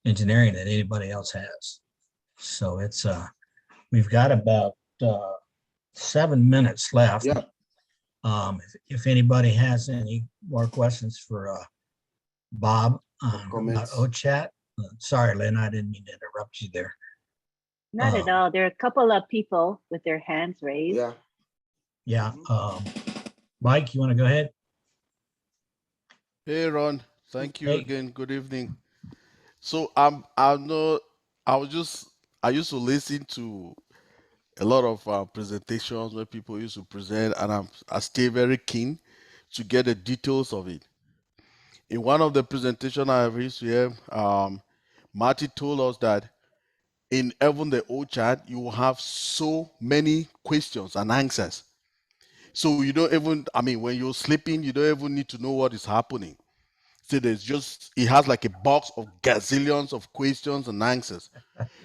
A: engineering that anybody else has. So it's we've got about 7 minutes left.
G: Yeah.
A: If anybody has any more questions for Bob about OChat, sorry, Lynn, I didn't mean to interrupt you there.
C: Not at all. There are a couple of people with their hands raised.
G: Yeah.
A: Yeah. Mike, you want to go ahead?
Q: Hey, Ron. Thank you
A: Hey.
Q: again. Good evening. So I used to listen to a lot of presentations where people used to present, and I stay very keen to get the details of it. In one of the presentations I have used to hear, Marty told us that in even the old chat, you will have so many questions and answers. So you don't even, when you're sleeping, you don't even need to know what is happening. So it has like a box of gazillions of questions and answers.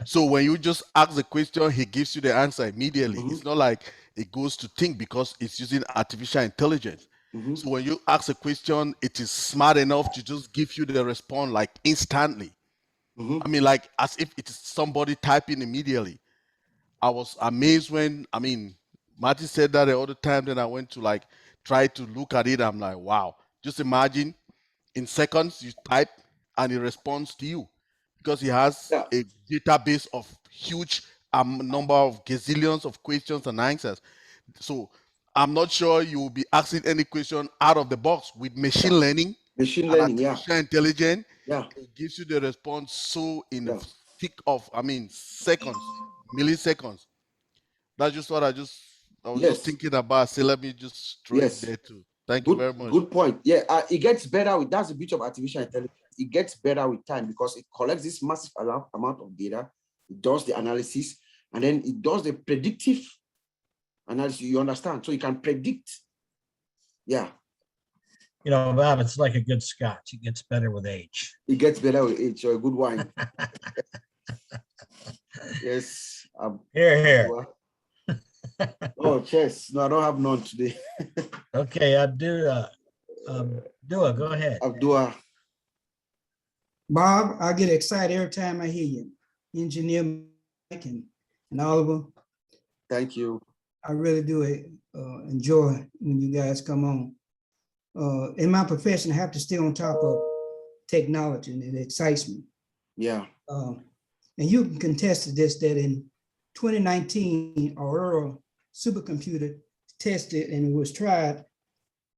Q: So when you just ask the question, he gives you the answer immediately. It's not like it goes to think, because it's using artificial intelligence. So when you ask a question, it is smart enough to just give you the response like instantly. Like as if it is somebody typing immediately. I was amazed when, Marty said that the other time, then I went to like try to look at it. I'm like, wow, just imagine in seconds you type and it responds to you, because he has a database of huge number of gazillions of questions and answers. So I'm not sure you will be asking any question out of the box with machine learning and artificial intelligence.
G: Yeah.
Q: It gives you the response so in the thick of, seconds, milliseconds. That's just what I was just thinking about. So let me just throw it there too. Thank you very much.
G: Good point. Yeah, it gets better with, that's the beauty of artificial intelligence. It gets better with time because it collects this massive amount of data, it does the analysis, and then it does the predictive analysis. You understand? So you can predict. Yeah.
A: Bob, it's like a good scotch. It gets better with age.
G: It gets better with age, or a good wine. Yes.
A: Here.
G: Oh, chess. No, I don't have none today.
A: Okay, Abdua, go ahead.
G: Abdua.
R: Bob, I get excited every time I hear you. Engineer Mike and Oliver.
G: Thank you.
R: I really do enjoy when you guys come on. In my profession, I have to stay on top of technology, and it excites me.
G: Yeah.
R: And you can contest to this, that in 2019, our supercomputer tested and it was tried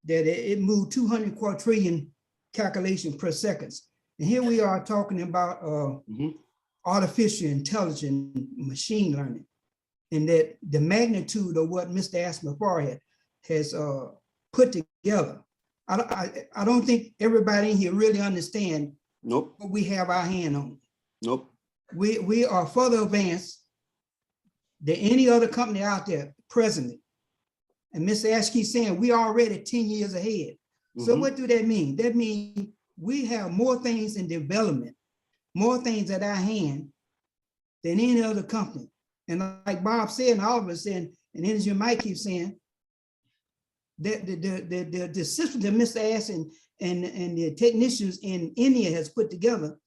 R: that it moved 200 quadrillion calculations per second. And here we are talking about artificial intelligence, machine learning, and that the magnitude of what Mr. Asmafar has put together. I don't think everybody in here really understand what we have our hand on. We are further advanced than any other company out there presently. And Mr. Ash keeps saying we are already 10 years ahead. So what do that mean? That means we have more things in development, more things at our hand than any other company. And like Bob said, and Oliver said, and Engineer Mike keeps saying, that the system that Mr. Ash and the technicians in India has put together,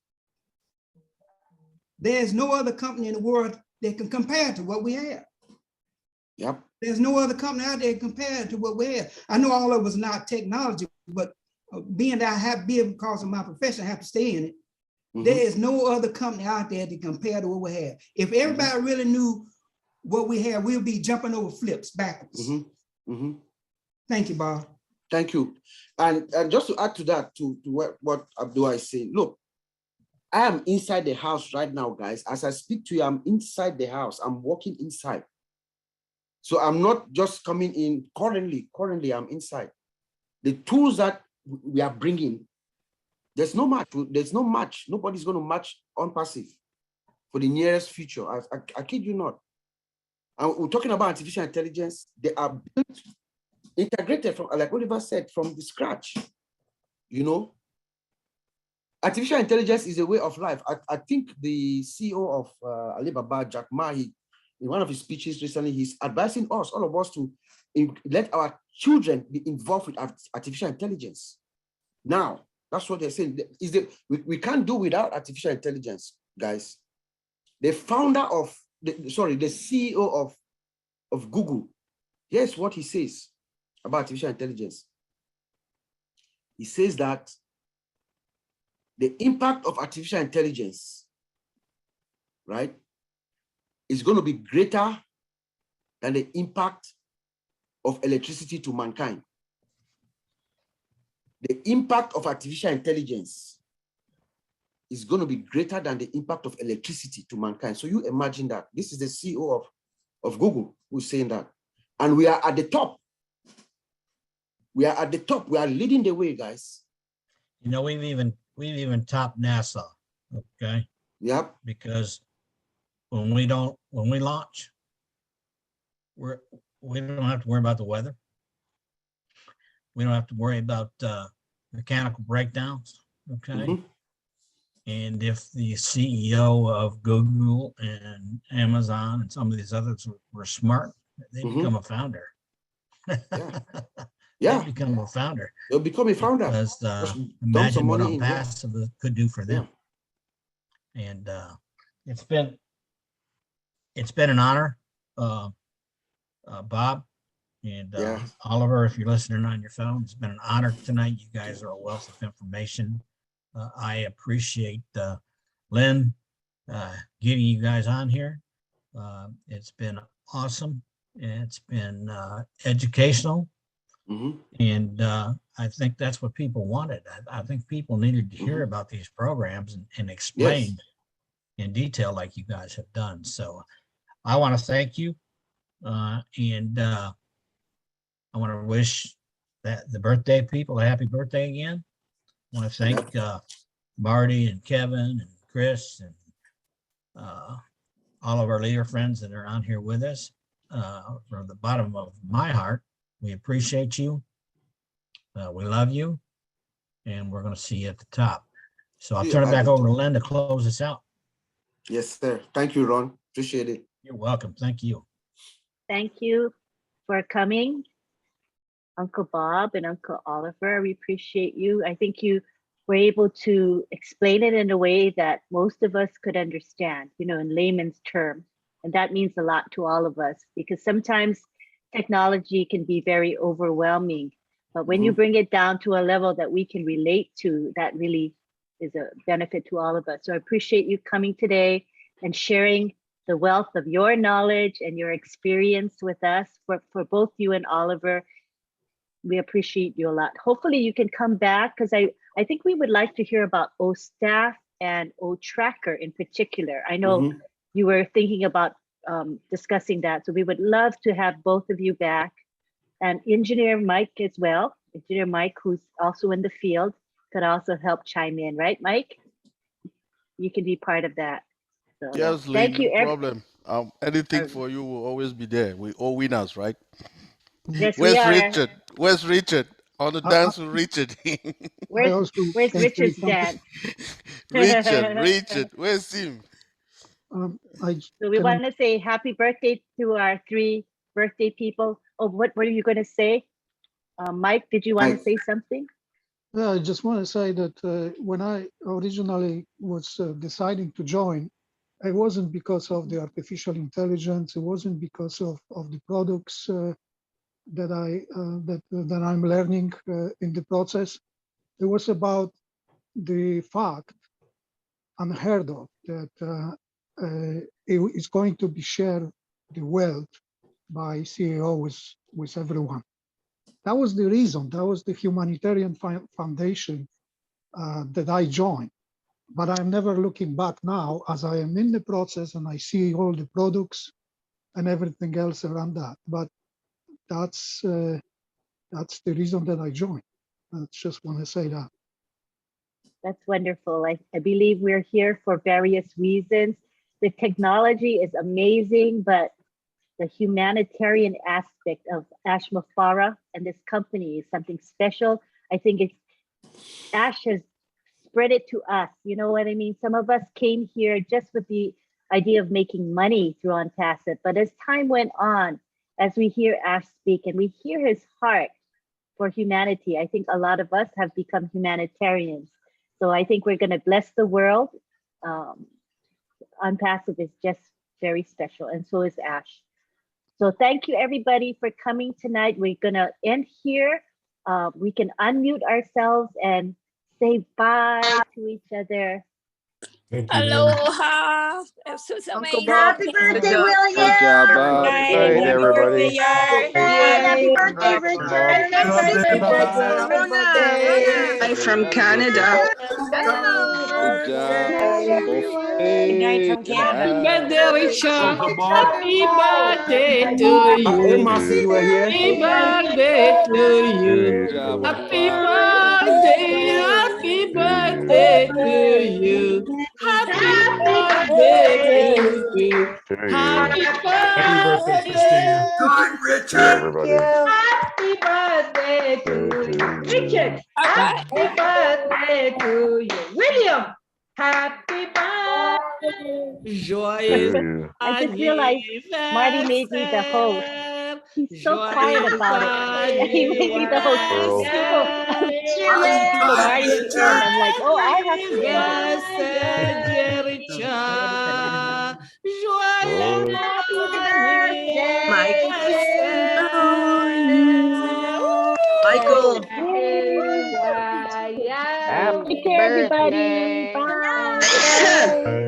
R: there's no other company in the world that can compare to what we have.
G: Yep.
R: There's no other company out there compared to what we have. I know all of us not technology, but being that I have been, because of my profession, I have to stay in it. There is no other company out there to compare to what we have. If everybody really knew what we have, we'll be jumping over flips backwards. Thank you, Bob.
G: Thank you. And just to add to that, to what Abdul is saying, look, I am inside the house right now, guys. As I speak to you, I'm inside the house. I'm walking inside. So I'm not just coming in currently, I'm inside. The tools that we are bringing, there's no match. There's no match. Nobody's going to match OnPassive for the nearest future. I kid you not. And we're talking about artificial intelligence. They are built, integrated from, like Oliver said, from the scratch. You know, artificial intelligence is a way of life. I think the CEO of Alibaba, Jack Ma, in one of his speeches recently, he's advising us, all of us, to let our children be involved with artificial intelligence. Now, that's what they're saying. We can't do without artificial intelligence, guys. The founder of, the CEO of Google, here's what he says about artificial intelligence. He says that the impact of artificial intelligence, right, is going to be greater than the impact of electricity to mankind. The impact of artificial intelligence is going to be greater than the impact of electricity to mankind. So you imagine that. This is the CEO of Google who's saying that. And we are at the top. We are at the top. We are leading the way, guys.
A: You know, we've even topped NASA. Okay.
G: Yep.
A: Because when we launch, we don't have to worry about the weather. We don't have to worry about mechanical breakdowns. Okay.
G: Mm-hmm.
A: And if the CEO of Google and Amazon and some of these others were smart, they become a founder.
G: Yeah.
A: They become a founder.
G: They'll become a founder.
A: Because
G: imagine
A: what OnPassive could do for them. And it's been an honor, Bob and Oliver, if you're listening on your phone. It's been an honor tonight. You guys are a wealth of information. I appreciate Lynn getting you guys on here. It's been awesome. It's been educational.
G: Mm-hmm.
A: And I think that's what people wanted. I think people needed to hear about these programs and explained in detail like you guys have done. So I want to thank you. And I want to wish the birthday people a happy birthday again. I want to thank Marty and Kevin and Chris and all of our leader friends that are on here with us. From the bottom of my heart, we appreciate you. We love you. And we're going to see you at the top. So I'll turn it back over to Lynn to close us out.
G: Yes, sir. Thank you, Ron. Appreciate it.
A: You're welcome. Thank you.
C: Thank you for coming, Uncle Bob and Uncle Oliver. We appreciate you. I think you were able to explain it in a way that most of us could understand, you know, in layman's terms. And that means a lot to all of us, because sometimes technology can be very overwhelming. But when you bring it down to a level that we can relate to, that really is a benefit to all of us. So I appreciate you coming today and sharing the wealth of your knowledge and your experience with us. For both you and Oliver, we appreciate you a lot. Hopefully you can come back, because I think we would like to hear about OStaff and OTracker in particular. I know you were thinking about discussing that. So we would love to have both of you back, and Engineer Mike as well. Engineer Mike, who's also in the field, could also help chime in, right, Mike? You can be part of that. So,
Q: yes,
C: thank
Q: Lynn,
C: you.
Q: no problem. Anything for you will always be there. We all winners, right?
C: Yes,
Q: Where's
C: we are.
Q: Richard? Where's Richard? On the dance with Richard.
C: Where's Richard's dad?
Q: Richard, where's him?
C: So we want to say happy birthday to our 3 birthday people. Oh, what are you going to say? Mike, did you want to say something?
O: Yeah, I just want to say that when I originally was deciding to join, it wasn't because of the artificial intelligence. It wasn't because of the products that I'm learning in the process. It was about the fact, unheard of, that it is going to be shared the wealth by CEO with everyone. That was the reason. That was the humanitarian foundation that I joined. But I'm never looking back now, as I am in the process and I see all the products and everything else around that. But that's the reason that I joined. I just want to say that.
C: That's wonderful. I believe we're here for various reasons. The technology is amazing, but the humanitarian aspect of Ash Mafara and this company is something special. I think Ash has spread it to us. You know what I mean? Some of us came here just with the idea of making money through Untacit. But as time went on, as we hear Ash speak and we hear his heart for humanity, I think a lot of us have become humanitarians. So I think we're going to bless the world. Unpassive is just very special, and so is Ash. So thank you everybody for coming tonight. We're going to end here. We can unmute ourselves and say bye to each other.
N: Thank you, Lynn.
E: Aloha. This was
F: Uncle
E: amazing.
F: Bob.
D: Happy birthday,
F: Good
D: William.
F: job, Bob.
E: Night.
F: Hey, everybody.
D: Happy birthday,
K: Congrats,
D: Richard.
K: Bob.
D: And everybody say
F: Happy
D: Rona.
F: birthday.
D: From
F: Happy
D: Canada.
F: Good job. Both.
D: Good
E: night
F: Hey,
E: from Canada.
F: yeah.
I: Birthday, Richard.
K: Uncle Bob.
I: Happy birthday to
G: Hey,
I: you.
G: Marcy, you were here.
I: Happy birthday to you.
F: Good job, Uncle
I: Happy
F: Bob.
I: birthday to you. Happy birthday to you. Happy
N: Happy birthday, Christina.
B: Good, Richard.
I: Happy birthday to you. Richard,
E: All right.
I: happy birthday to you. William, happy birthday. Joyeux
C: I just realized Marty made me the host. He's so quiet about it. He made me the host. People, people, Marty at the end. I'm like, oh, I have to
F: Michael.
C: Take
F: Happy
C: care, everybody.
F: birthday.
C: Bye.